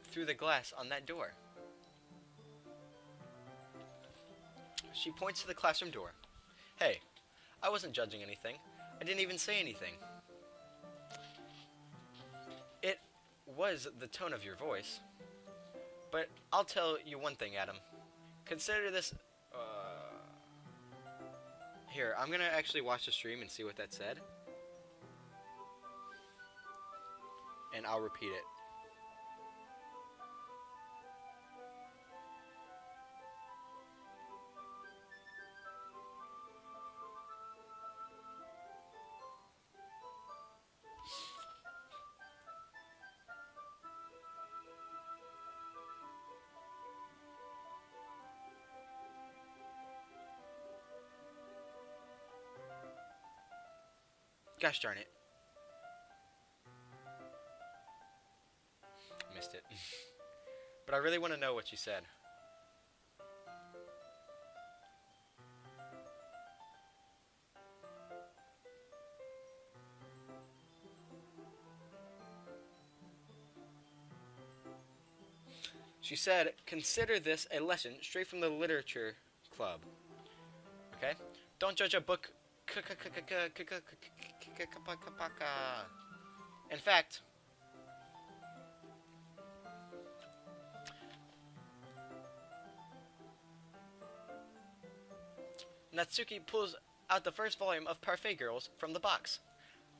through the glass on that door. She points to the classroom door. Hey, I wasn't judging anything. I didn't even say anything. It was the tone of your voice. But I'll tell you one thing, Adam. Consider this... Here, I'm gonna actually watch the stream and see what that said. And I'll repeat it. Gosh darn it. Missed it. But I really want to know what she said. She said, consider this a lesson straight from the literature club. Okay? Don't judge a book. In fact, Natsuki pulls out the first volume of Parfait Girls from the box.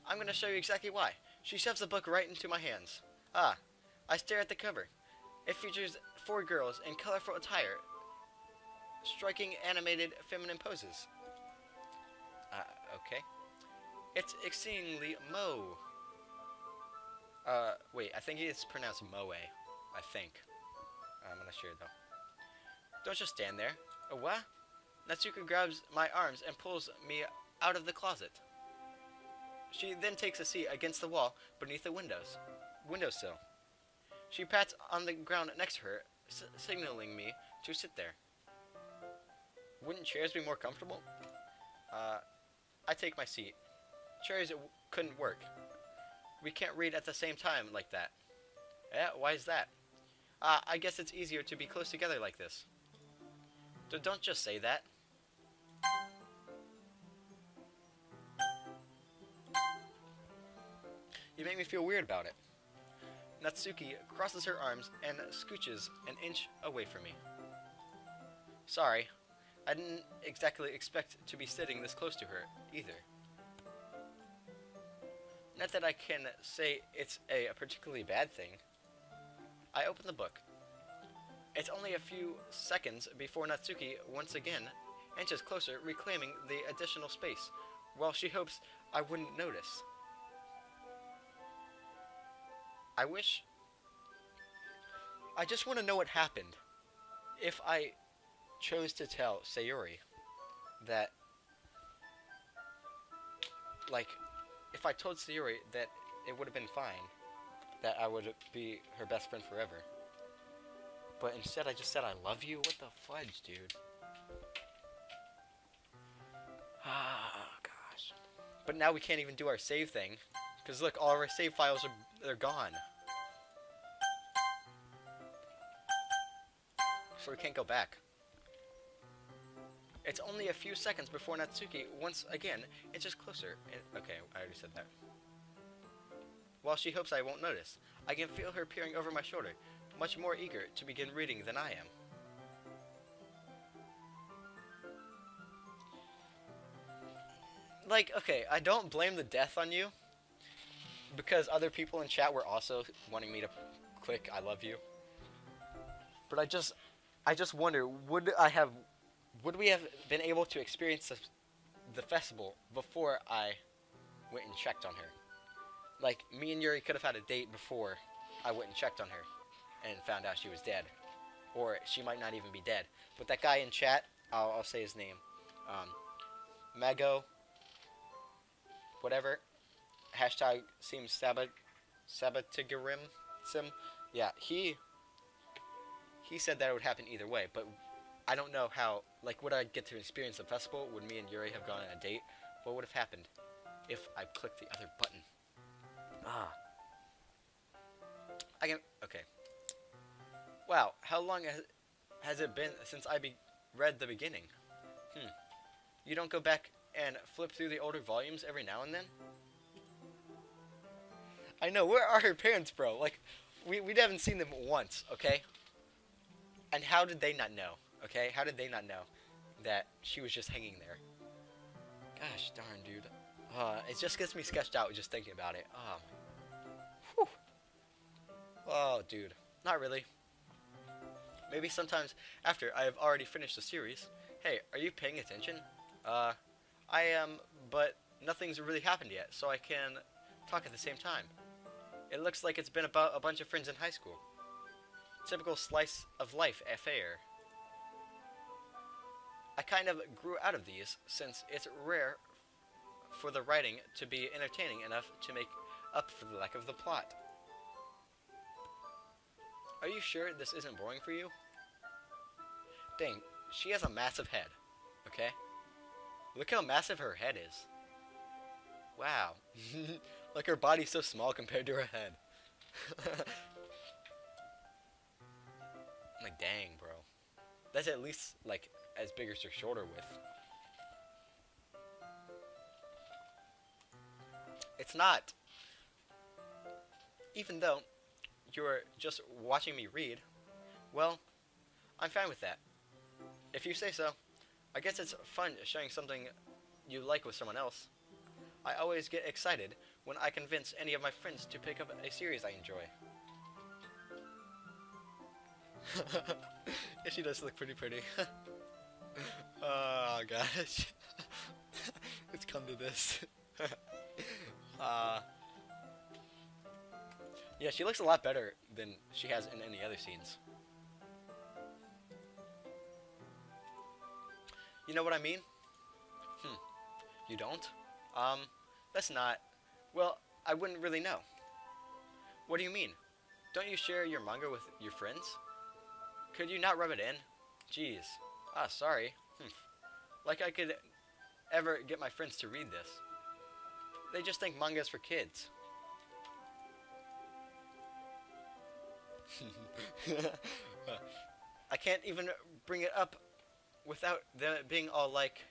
I'm going to show you exactly why. She shoves the book right into my hands. Ah, I stare at the cover. It features 4 girls in colorful attire, striking animated feminine poses. Okay. It's exceedingly wait, I think it's pronounced Moe. I think. I'm not sure though. Don't just stand there. What? Natsuki grabs my arms and pulls me out of the closet. She then takes a seat against the wall beneath the windowsill. She pats on the ground next to her, signaling me to sit there. Wouldn't chairs be more comfortable? I take my seat. Chairs couldn't work. We can't read at the same time like that. Yeah, why is that? I guess it's easier to be close together like this. Don't just say that. You make me feel weird about it. Natsuki crosses her arms and scooches an inch away from me. Sorry, I didn't exactly expect to be sitting this close to her, either. Not that I can say it's a particularly bad thing. I open the book. It's only a few seconds before Natsuki once again inches closer, reclaiming the additional space, while she hopes I wouldn't notice. I just want to know what happened. If I chose to tell Sayori that, like, if I told Sayori that it would have been fine, that I would be her best friend forever. But instead I just said I love you? What the fudge, dude? Ah, gosh. But now we can't even do our save thing. Because look, all of our save files they're gone. So we can't go back. It's only a few seconds before Natsuki, once again, inches closer. Okay, I already said that. While she hopes I won't notice, I can feel her peering over my shoulder, much more eager to begin reading than I am. Like, okay, I don't blame the death on you, because other people in chat were also wanting me to click I love you. But I just wonder, would we have been able to experience the festival before I went and checked on her? Like, me and Yuri could have had a date before I went and checked on her and found out she was dead. Or she might not even be dead. But that guy in chat, I'll say his name. Mago, whatever, hashtag seems Sabbath, Sabatigarim Sim. Yeah, he said that it would happen either way, but I don't know how. Like, would I get to experience the festival? Would me and Yuri have gone on a date? What would have happened if I clicked the other button? Ah, I can. Okay. Wow, how long has it been since I read the beginning? You don't go back and flip through the older volumes every now and then? I know, where are her parents, bro? Like, we haven't seen them once, okay? And how did they not know, okay? How did they not know that she was just hanging there? Gosh darn, dude. It just gets me sketched out just thinking about it. Whew. Oh, dude. Not really. Maybe sometimes after I have already finished the series. Hey, are you paying attention? I am, but nothing's really happened yet, so I can talk at the same time. It looks like it's been about a bunch of friends in high school. Typical slice of life affair. I kind of grew out of these, since it's rare for the writing to be entertaining enough to make up for the lack of the plot. Are you sure this isn't boring for you? Dang, she has a massive head, okay? Look how massive her head is. Wow. Like, her body's so small compared to her head. Like, dang, bro. That's at least, like, as big as her shoulder width. It's not. Even though you're just watching me read, well, I'm fine with that. If you say so. I guess it's fun sharing something you like with someone else. I always get excited when I convince any of my friends to pick up a series I enjoy. Yeah, she does look pretty. Oh gosh. It's come to this. Yeah, she looks a lot better than she has in any other scenes. You know what I mean? You don't? That's not... Well, I wouldn't really know. What do you mean? Don't you share your manga with your friends? Could you not rub it in? Jeez. Ah, sorry. Like I could ever get my friends to read this. They just think manga's for kids. I can't even bring it up without them being all like,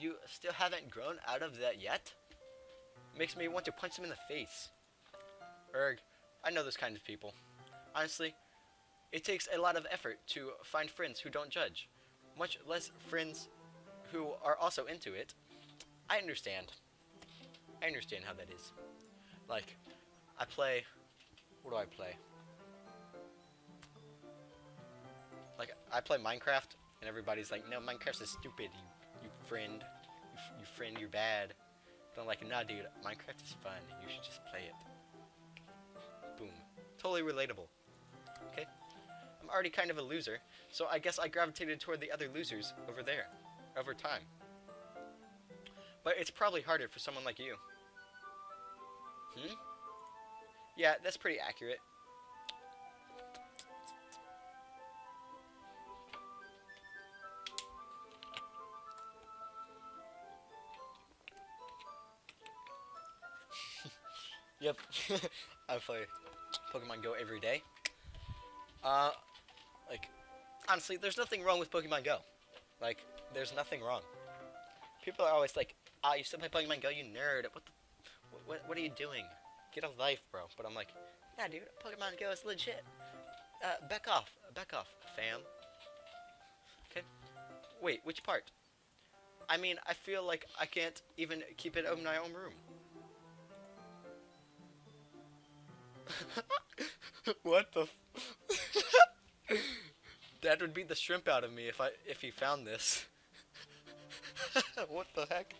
you still haven't grown out of that yet? Makes me want to punch them in the face. Erg, I know those kind of people. Honestly, it takes a lot of effort to find friends who don't judge, much less friends who are also into it. I understand. I understand how that is. Like, I play... What do I play? Like, I play Minecraft, and everybody's like, no, Minecraft is stupid, you friend. You friend, you're bad. But I'm like, nah, dude, Minecraft is fun. You should just play it. Boom. Totally relatable. Okay? I'm already kind of a loser, so I guess I gravitated toward the other losers over there, over time. But it's probably harder for someone like you. Yeah, that's pretty accurate. Yep. I play Pokemon Go every day. Like, honestly, there's nothing wrong with Pokemon Go. Like, there's nothing wrong. People are always like, ah, you still play Pokemon Go, you nerd. What are you doing? Get a life, bro. But I'm like, nah, dude, Pokemon Go is legit. Back off, fam. Okay. Wait, which part? I mean, I feel like I can't even keep it in my own room. What the Dad would beat the shrimp out of me if he found this. What the heck?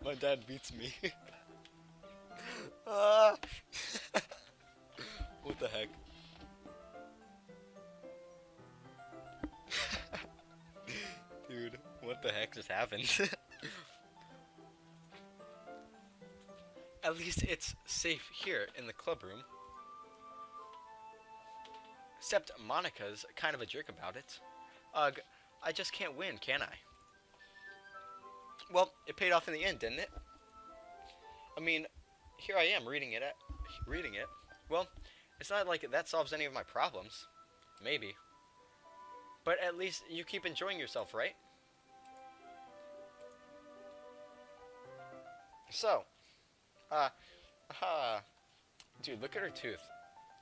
My dad beats me. What the heck? Dude, what the heck just happened? At least it's safe here in the club room. Except Monica's kind of a jerk about it. Ugh, I just can't win, can I? Well, it paid off in the end, didn't it? I mean, here I am reading it. Well, it's not like that solves any of my problems. Maybe. But at least you keep enjoying yourself, right? So, dude, look at her tooth.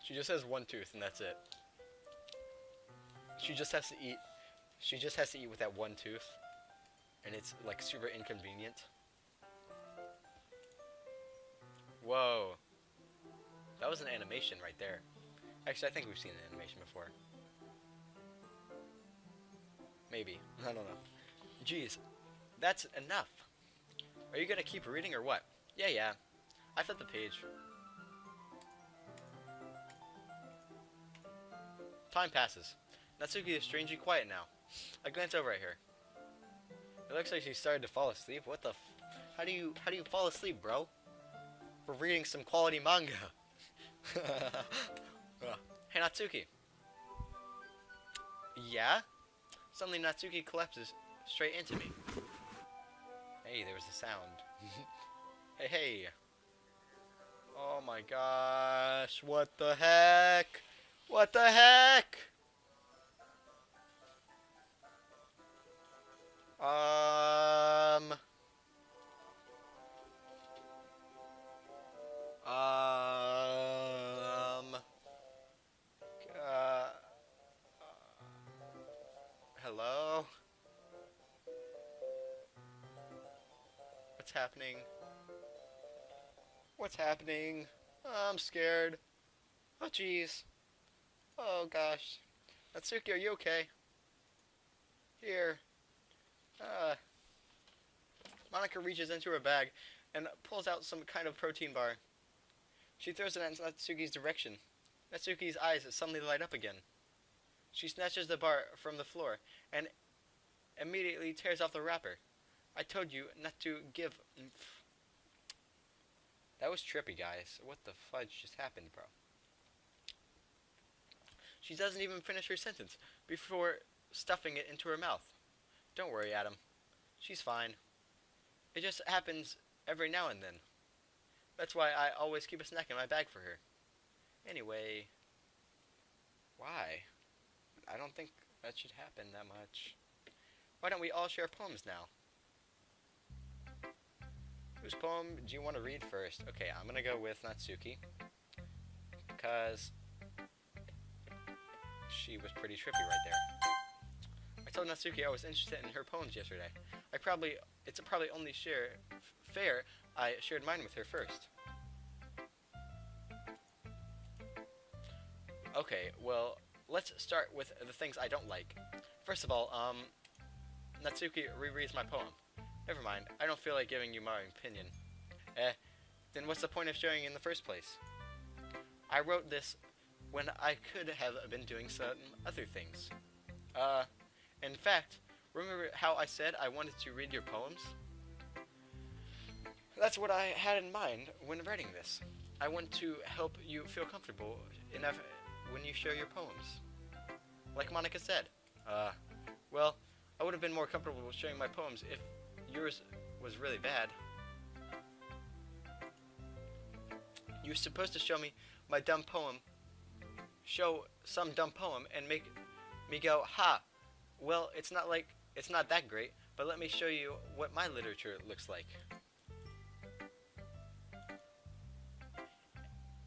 She just has one tooth, and that's it. She just has to eat. She just has to eat with that one tooth, and it's like super inconvenient. Whoa, that was an animation right there. Actually, I think we've seen an animation before. Maybe. I don't know. Jeez, that's enough. Are you gonna keep reading or what? Yeah. I flipped the page. Time passes. Natsuki is strangely quiet now. I glance over at her. It looks like she started to fall asleep. What the how do you fall asleep, bro? We're reading some quality manga. Hey, Natsuki. Yeah? Suddenly Natsuki collapses straight into me. Hey, there was a sound. Hey. Oh my gosh. What the heck? What the heck? Um. Hello? What's happening? What's happening? Oh, I'm scared. Oh, jeez. Oh, gosh. Natsuki, are you okay? Here. Monica reaches into her bag and pulls out some kind of protein bar. She throws it in Natsuki's direction. Natsuki's eyes suddenly light up again. She snatches the bar from the floor and immediately tears off the wrapper. I told you not to give... That was trippy, guys. What the fudge just happened, bro? She doesn't even finish her sentence before stuffing it into her mouth. Don't worry, Adam. She's fine. It just happens every now and then. That's why I always keep a snack in my bag for her. Anyway, why? I don't think that should happen that much. Why don't we all share poems now? Whose poem do you want to read first? Okay, I'm gonna go with Natsuki, because she was pretty trippy right there. I told Natsuki I was interested in her poems yesterday. It's probably only fair I shared mine with her first. Okay, well, let's start with the things I don't like. First of all, Natsuki rereads my poem. Never mind, I don't feel like giving you my opinion. Then what's the point of sharing in the first place? I wrote this when I could have been doing some other things. In fact, remember how I said I wanted to read your poems? That's what I had in mind when writing this. I want to help you feel comfortable enough when you share your poems. Like Monica said. Well, I would have been more comfortable sharing my poems if yours was really bad. You're supposed to show me my dumb poem, show some dumb poem, and make me go, ha, well, it's not that great, but let me show you what my literature looks like.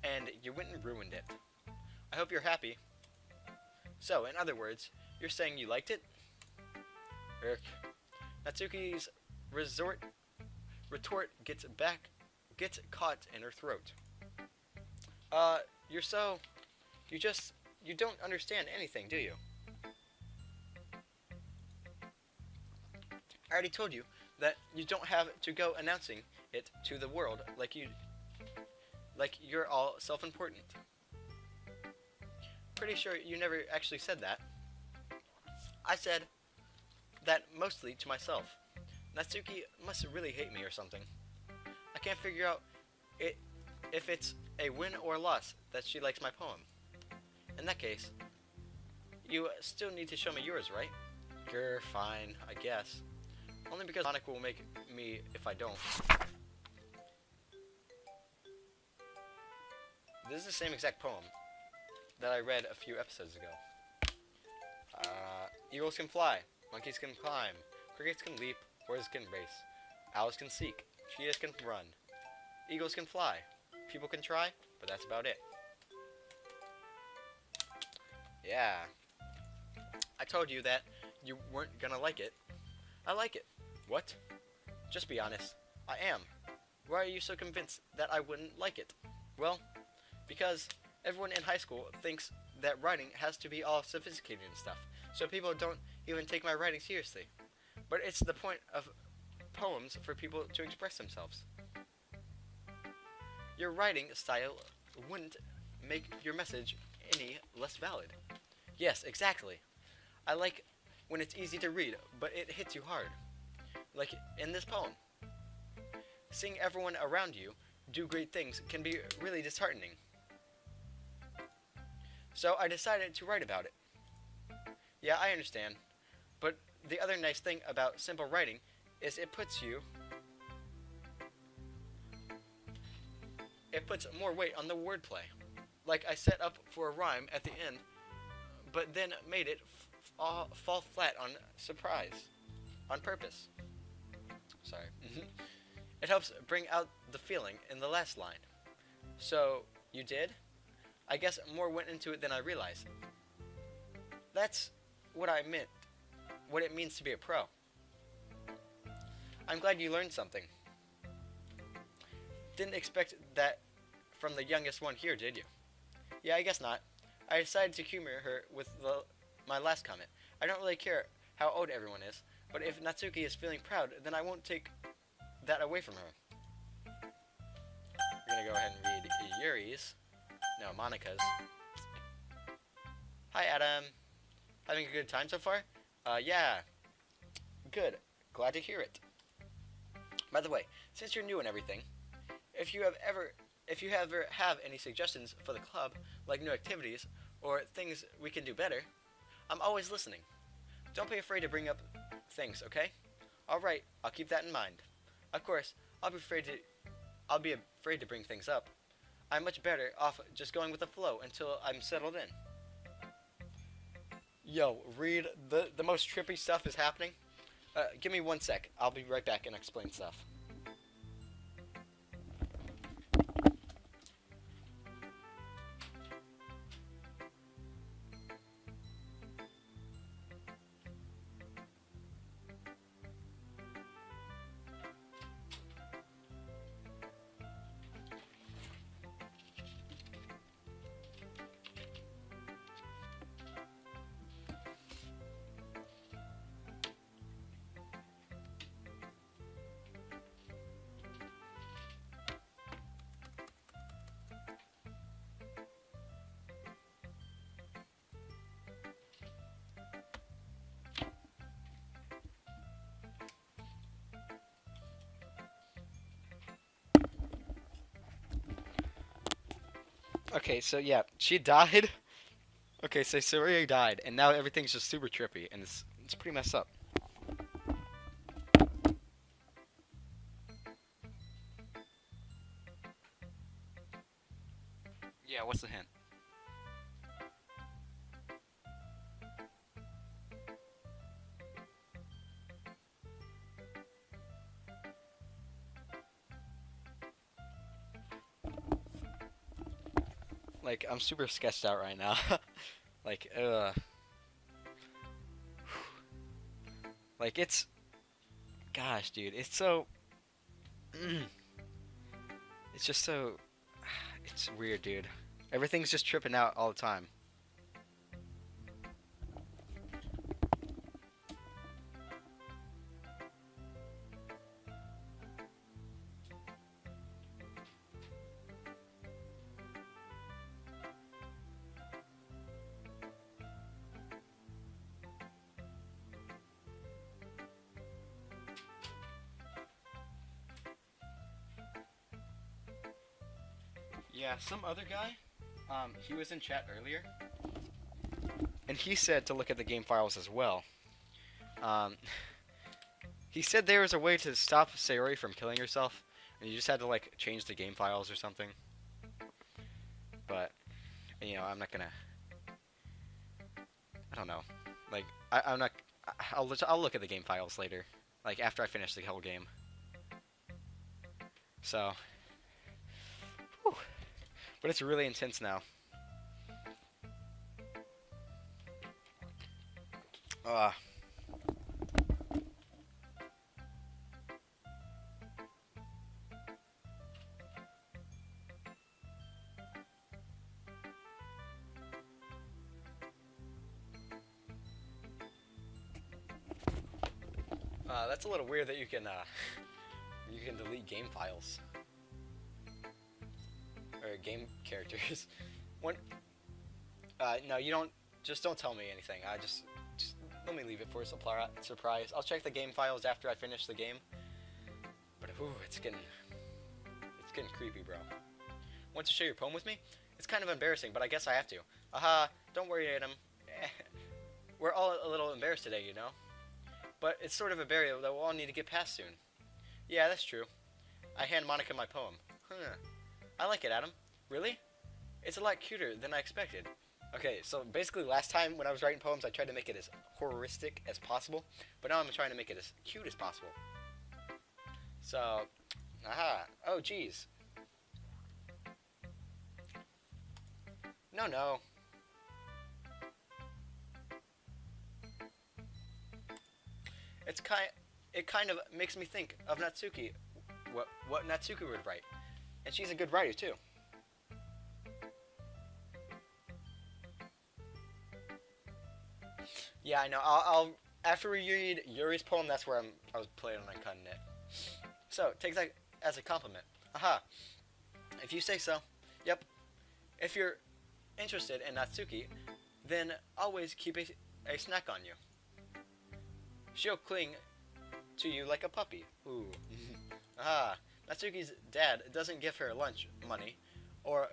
And you went and ruined it. I hope you're happy. So, in other words, you're saying you liked it? Natsuki's retort gets caught in her throat. You don't understand anything, do you? I already told you that you don't have to go announcing it to the world like you're all self-important. Pretty sure you never actually said that. I said that mostly to myself. Natsuki must really hate me or something. I can't figure out it if it's a win or loss that she likes my poem. In that case, you still need to show me yours, right? Grr, fine, I guess. Only because Monica will make me if I don't. This is the same exact poem that I read a few episodes ago. Eagles can fly, monkeys can climb, crickets can leap, horses can race, owls can seek, cheetahs can run, eagles can fly, people can try, but that's about it. Yeah. I told you that you weren't gonna like it. I like it. What? Just be honest. I am. Why are you so convinced that I wouldn't like it? Well, because everyone in high school thinks that writing has to be all sophisticated and stuff, so people don't even take my writing seriously. But it's the point of poems for people to express themselves. Your writing style wouldn't make your message any less valid. Yes, exactly. I like when it's easy to read, but it hits you hard. Like in this poem. Seeing everyone around you do great things can be really disheartening. So I decided to write about it. Yeah, I understand. But the other nice thing about simple writing is it puts more weight on the wordplay. Like I set up for a rhyme at the end, but then made it fall flat on surprise. On purpose. Sorry. It helps bring out the feeling in the last line. So, you did? I guess more went into it than I realized. That's what I meant. What it means to be a pro. I'm glad you learned something. Didn't expect that from the youngest one here, did you? Yeah, I guess not. I decided to humor her with my last comment. I don't really care how old everyone is, but if Natsuki is feeling proud, then I won't take that away from her. We're gonna go ahead and read Yuri's. No, Monica's. Hi, Adam. Having a good time so far? Yeah. Good. Glad to hear it. By the way, since you're new and everything, if you ever have any suggestions for the club, like new activities or things we can do better, I'm always listening. Don't be afraid to bring up things, okay? Alright, I'll keep that in mind. Of course, I'll be afraid to bring things up. I'm much better off just going with the flow until I'm settled in. Yo, Reed, the most trippy stuff is happening. Give me 1 sec. I'll be right back and explain stuff. Okay, so yeah, she died. Okay, so Saria died, and now everything's just super trippy, and it's pretty messed up. Yeah, what's the hint? Like, I'm super sketched out right now. Like, like, it's... Gosh, dude, it's so... It's just so... It's weird, dude. Everything's just tripping out all the time. Yeah, some other guy, he was in chat earlier, and he said to look at the game files as well. Um, he said there was a way to stop Sayori from killing herself, and you just had to, like, change the game files or something. But, you know, I'm not gonna... I don't know. Like, I'm not... I'll look at the game files later. Like, after I finish the whole game. So... Whew. But it's really intense now. That's a little weird that you can delete game files or game characters. One, no, you don't. Just don't tell me anything. Just let me leave it for a surprise. I'll check the game files after I finish the game. But it's getting creepy, bro. Want to share your poem with me? It's kind of embarrassing, but I guess I have to. Aha! Don't worry, Adam. We're all a little embarrassed today, you know. But it's sort of a barrier that we'll all need to get past soon. Yeah, that's true. I hand Monica my poem. Huh. I like it, Adam. Really? It's a lot cuter than I expected. Okay, so basically last time when I was writing poems, I tried to make it as horroristic as possible. But now I'm trying to make it as cute as possible. So, aha. Oh, geez. No. It kind of makes me think of Natsuki, what Natsuki would write, and she's a good writer too. Yeah, I know. I'll after we read Yuri's poem, that's where I was planning on cutting it. So take that as a compliment. Aha. If you say so. Yep. If you're interested in Natsuki, then always keep a snack on you. She'll cling to you like a puppy. Ooh. Ah, Natsuki's dad doesn't give her lunch money or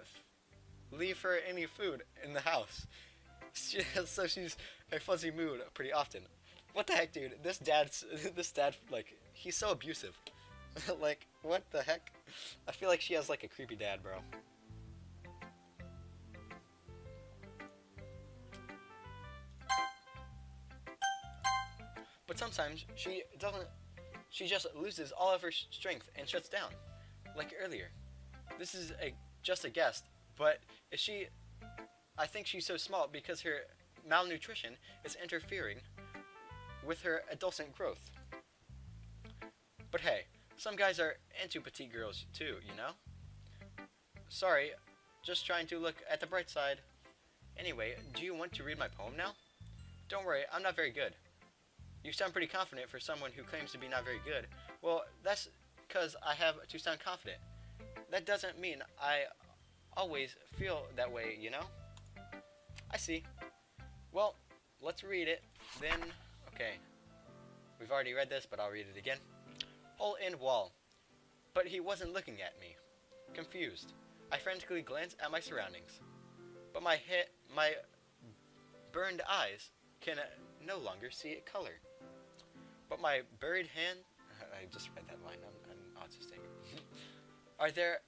leave her any food in the house. So she's in a fuzzy mood pretty often. What the heck, dude? This dad, like, he's so abusive. Like, what the heck? I feel like she has, like, a creepy dad, bro. But sometimes she just loses all of her strength and shuts down. Like earlier. This is just a guess, but I think she's so small because her malnutrition is interfering with her adolescent growth. But hey, some guys are into petite girls too, you know? Sorry, just trying to look at the bright side. Anyway, do you want to read my poem now? Don't worry, I'm not very good. You sound pretty confident for someone who claims to be not very good. Well, that's because I have to sound confident. That doesn't mean I always feel that way, you know? I see. Well, let's read it. Then, okay. We've already read this, but I'll read it again. Hole in wall. But he wasn't looking at me. Confused. I frantically glanced at my surroundings. But my burned eyes can no longer see it color. But my buried hand... I just read that line. I'm autistic. Are there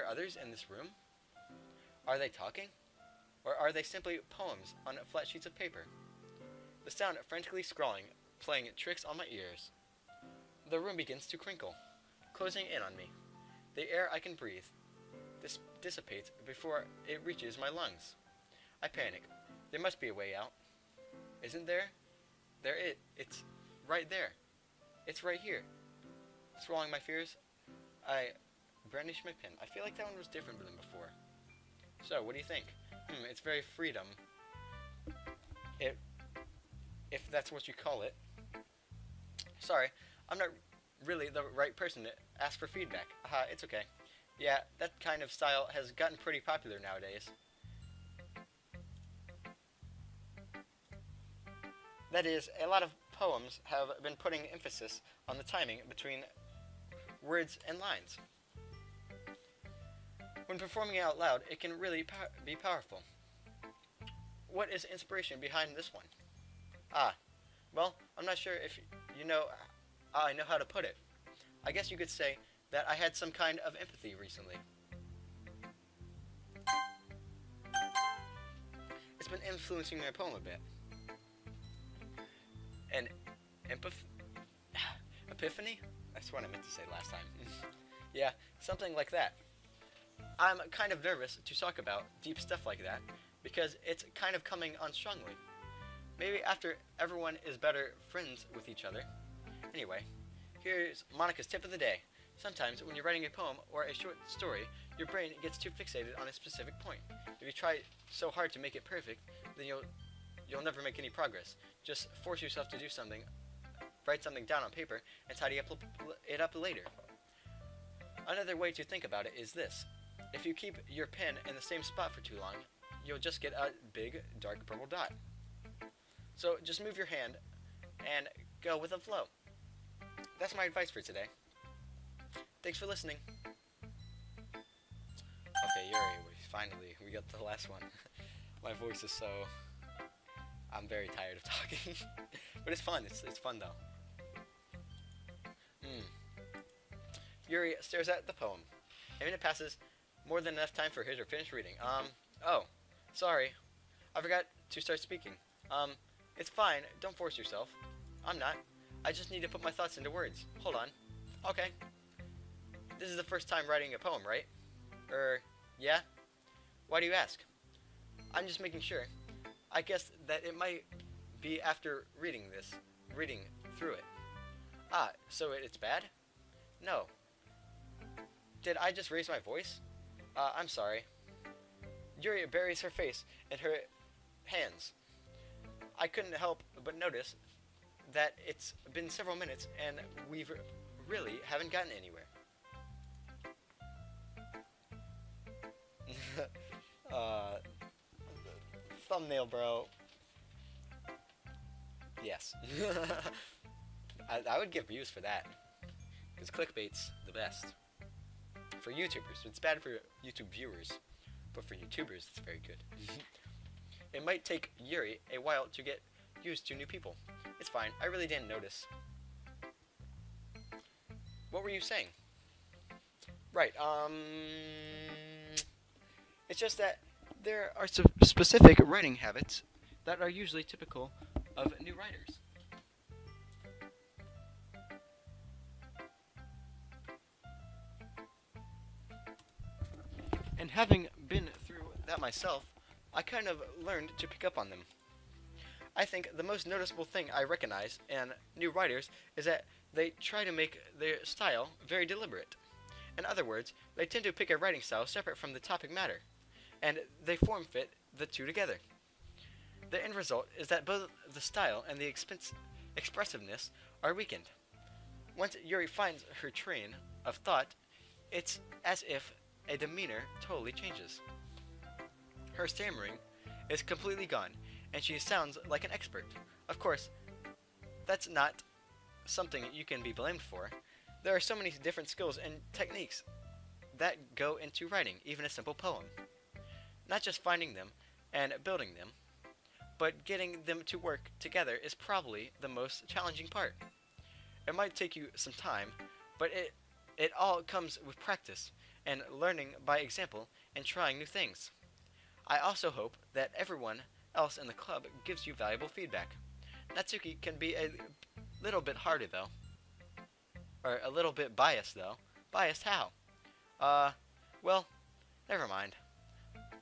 others in this room? Are they talking? Or are they simply poems on flat sheets of paper? The sound of frantically scrawling, playing tricks on my ears. The room begins to crinkle, closing in on me. The air I can breathe dissipates before it reaches my lungs. I panic. There must be a way out. Isn't there? It's right there. It's right here. Swallowing my fears, I brandish my pen. I feel like that one was different than before. So, what do you think? It's very freedom. If that's what you call it. Sorry, I'm not really the right person to ask for feedback. It's okay. Yeah, that kind of style has gotten pretty popular nowadays. That is, a lot of poems have been putting emphasis on the timing between words and lines. When performing it out loud, it can really be powerful. What is the inspiration behind this one? Ah, well, I'm not sure if you know I know how to put it. I guess you could say that I had some kind of empathy recently. It's been influencing my poem a bit. An epiphany? That's what I meant to say last time. Yeah, something like that. I'm kind of nervous to talk about deep stuff like that because it's kind of coming on strongly. Maybe after everyone is better friends with each other. Anyway, here's Monica's tip of the day. Sometimes when you're writing a poem or a short story, your brain gets too fixated on a specific point. If you try so hard to make it perfect, then you'll never make any progress. Just force yourself to do something, write something down on paper, and tidy it up later. Another way to think about it is this. If you keep your pen in the same spot for too long, you'll just get a big, dark purple dot. So just move your hand and go with the flow. That's my advice for today. Thanks for listening. Okay, Yuri, finally, we got the last one. My voice is so... I'm very tired of talking. But it's fun. It's fun, though. Yuri stares at the poem. A minute passes, more than enough time for his or finish reading. Oh, sorry. I forgot to start speaking. It's fine. Don't force yourself. I'm not. I just need to put my thoughts into words. Hold on. Okay. This is the first time writing a poem, right? Yeah? Why do you ask? I'm just making sure. I guess that it might be after reading through it. Ah, so it's bad? No. Did I just raise my voice? I'm sorry. Yuri buries her face in her hands. I couldn't help but notice that it's been several minutes and we've really haven't gotten anywhere. Thumbnail, bro. Yes. I would get views for that. Because clickbait's the best. For YouTubers. It's bad for YouTube viewers. But for YouTubers, it's very good. It might take Yuri a while to get used to new people. It's fine. I really didn't notice. What were you saying? Right, it's just that there are specific writing habits that are usually typical of new writers. And having been through that myself, I kind of learned to pick up on them. I think the most noticeable thing I recognize in new writers is that they try to make their style very deliberate. In other words, they tend to pick a writing style separate from the topic matter, and they form-fit the two together. The end result is that both the style and the expressiveness are weakened. Once Yuri finds her train of thought, it's as if a demeanor totally changes. Her stammering is completely gone, and she sounds like an expert. Of course, that's not something you can be blamed for. There are so many different skills and techniques that go into writing even a simple poem. Not just finding them and building them, but getting them to work together is probably the most challenging part. It might take you some time, but it all comes with practice and learning by example and trying new things. I also hope that everyone else in the club gives you valuable feedback. Natsuki can be a little bit harder though. Or a little bit biased though. Biased how? Well, never mind.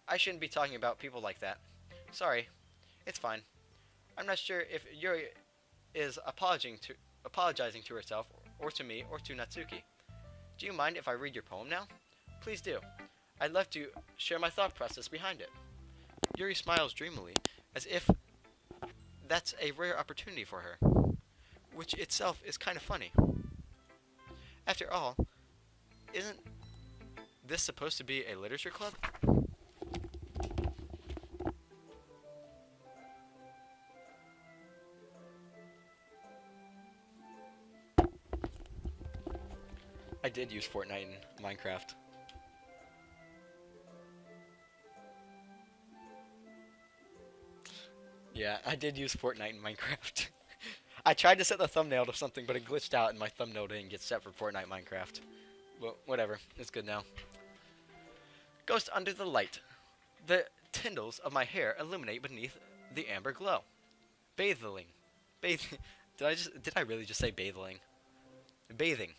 I shouldn't be talking about people like that. Sorry. It's fine. I'm not sure if Yuri is apologizing to herself or to me or to Natsuki. Do you mind if I read your poem now? Please do. I'd love to share my thought process behind it. Yuri smiles dreamily, as if that's a rare opportunity for her, which itself is kind of funny. After all, isn't this supposed to be a literature club? I did use Fortnite in Minecraft. Yeah, I did use Fortnite in Minecraft. I tried to set the thumbnail to something, but it glitched out and my thumbnail didn't get set for Fortnite Minecraft. Well, whatever. It's good now. Ghost under the light. The tendrils of my hair illuminate beneath the amber glow. Bathing. Bathing. Did I really just say bathing? Bathing.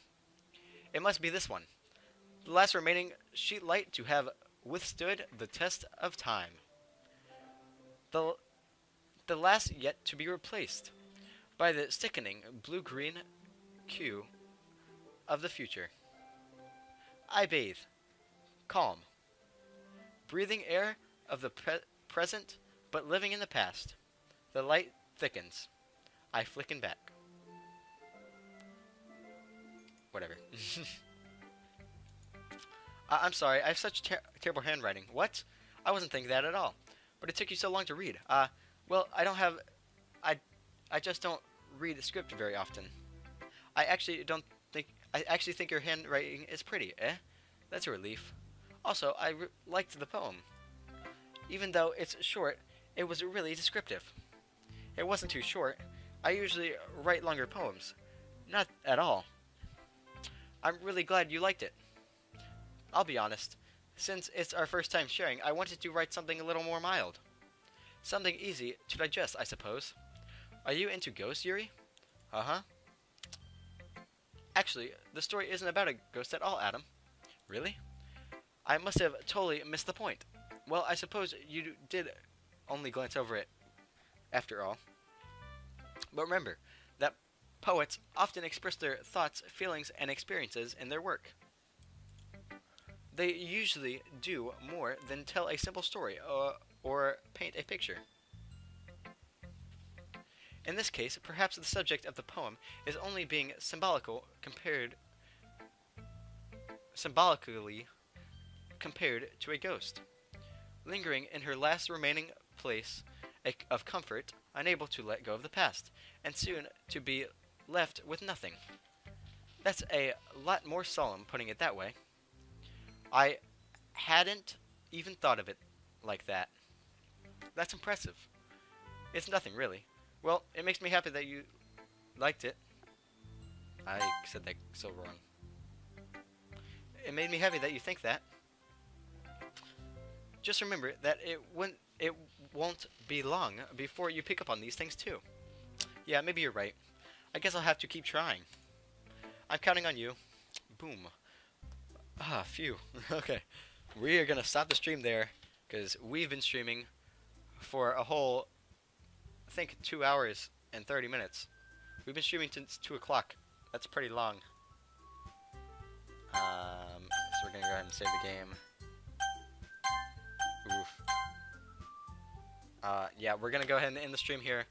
It must be this one. The last remaining sheet light to have withstood the test of time. The last yet to be replaced by the sickening blue-green hue of the future. I bathe, calm, breathing air of the present, but living in the past. The light thickens. I flicken back. Whatever. I'm sorry, I have such terrible handwriting. What? I wasn't thinking that at all. But it took you so long to read. Well, I just don't read the script very often. I actually think your handwriting is pretty, eh? That's a relief. Also, I liked the poem. Even though it's short, it was really descriptive. It wasn't too short. I usually write longer poems. Not at all. I'm really glad you liked it. I'll be honest. Since it's our first time sharing, I wanted to write something a little more mild. Something easy to digest, I suppose. Are you into ghosts, Yuri? Uh-huh. Actually, the story isn't about a ghost at all, Adam. Really? I must have totally missed the point. Well, I suppose you did only glance over it, after all. But remember that poets often express their thoughts, feelings, and experiences in their work. They usually do more than tell a simple story or paint a picture. In this case, perhaps the subject of the poem is only being symbolically compared to a ghost, lingering in her last remaining place of comfort, unable to let go of the past, and soon to be left with nothing. That's a lot more solemn, putting it that way. I hadn't even thought of it like that. That's impressive. It's nothing, really. Well, it makes me happy that you liked it. I said that so wrong. It made me happy that you think that. Just remember that it won't be long before you pick up on these things too. Yeah, maybe you're right. I guess I'll have to keep trying. I'm counting on you. Boom. Ah, phew. Okay. We are going to stop the stream there because we've been streaming for a whole, I think, 2 hours and 30 minutes. We've been streaming since 2 o'clock. That's pretty long. So we're going to go ahead and save the game. Oof. Yeah, we're going to go ahead and end the stream here.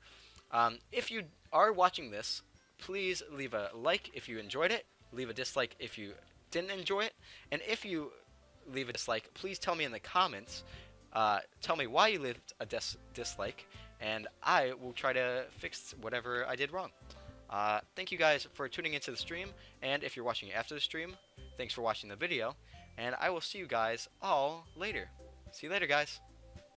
If you are watching this, please leave a like if you enjoyed it. Leave a dislike if you didn't enjoy it. And if you leave a dislike, please tell me in the comments. Tell me why you left a dislike. And I will try to fix whatever I did wrong. Thank you guys for tuning into the stream. And if you're watching after the stream, thanks for watching the video. And I will see you guys all later. See you later, guys.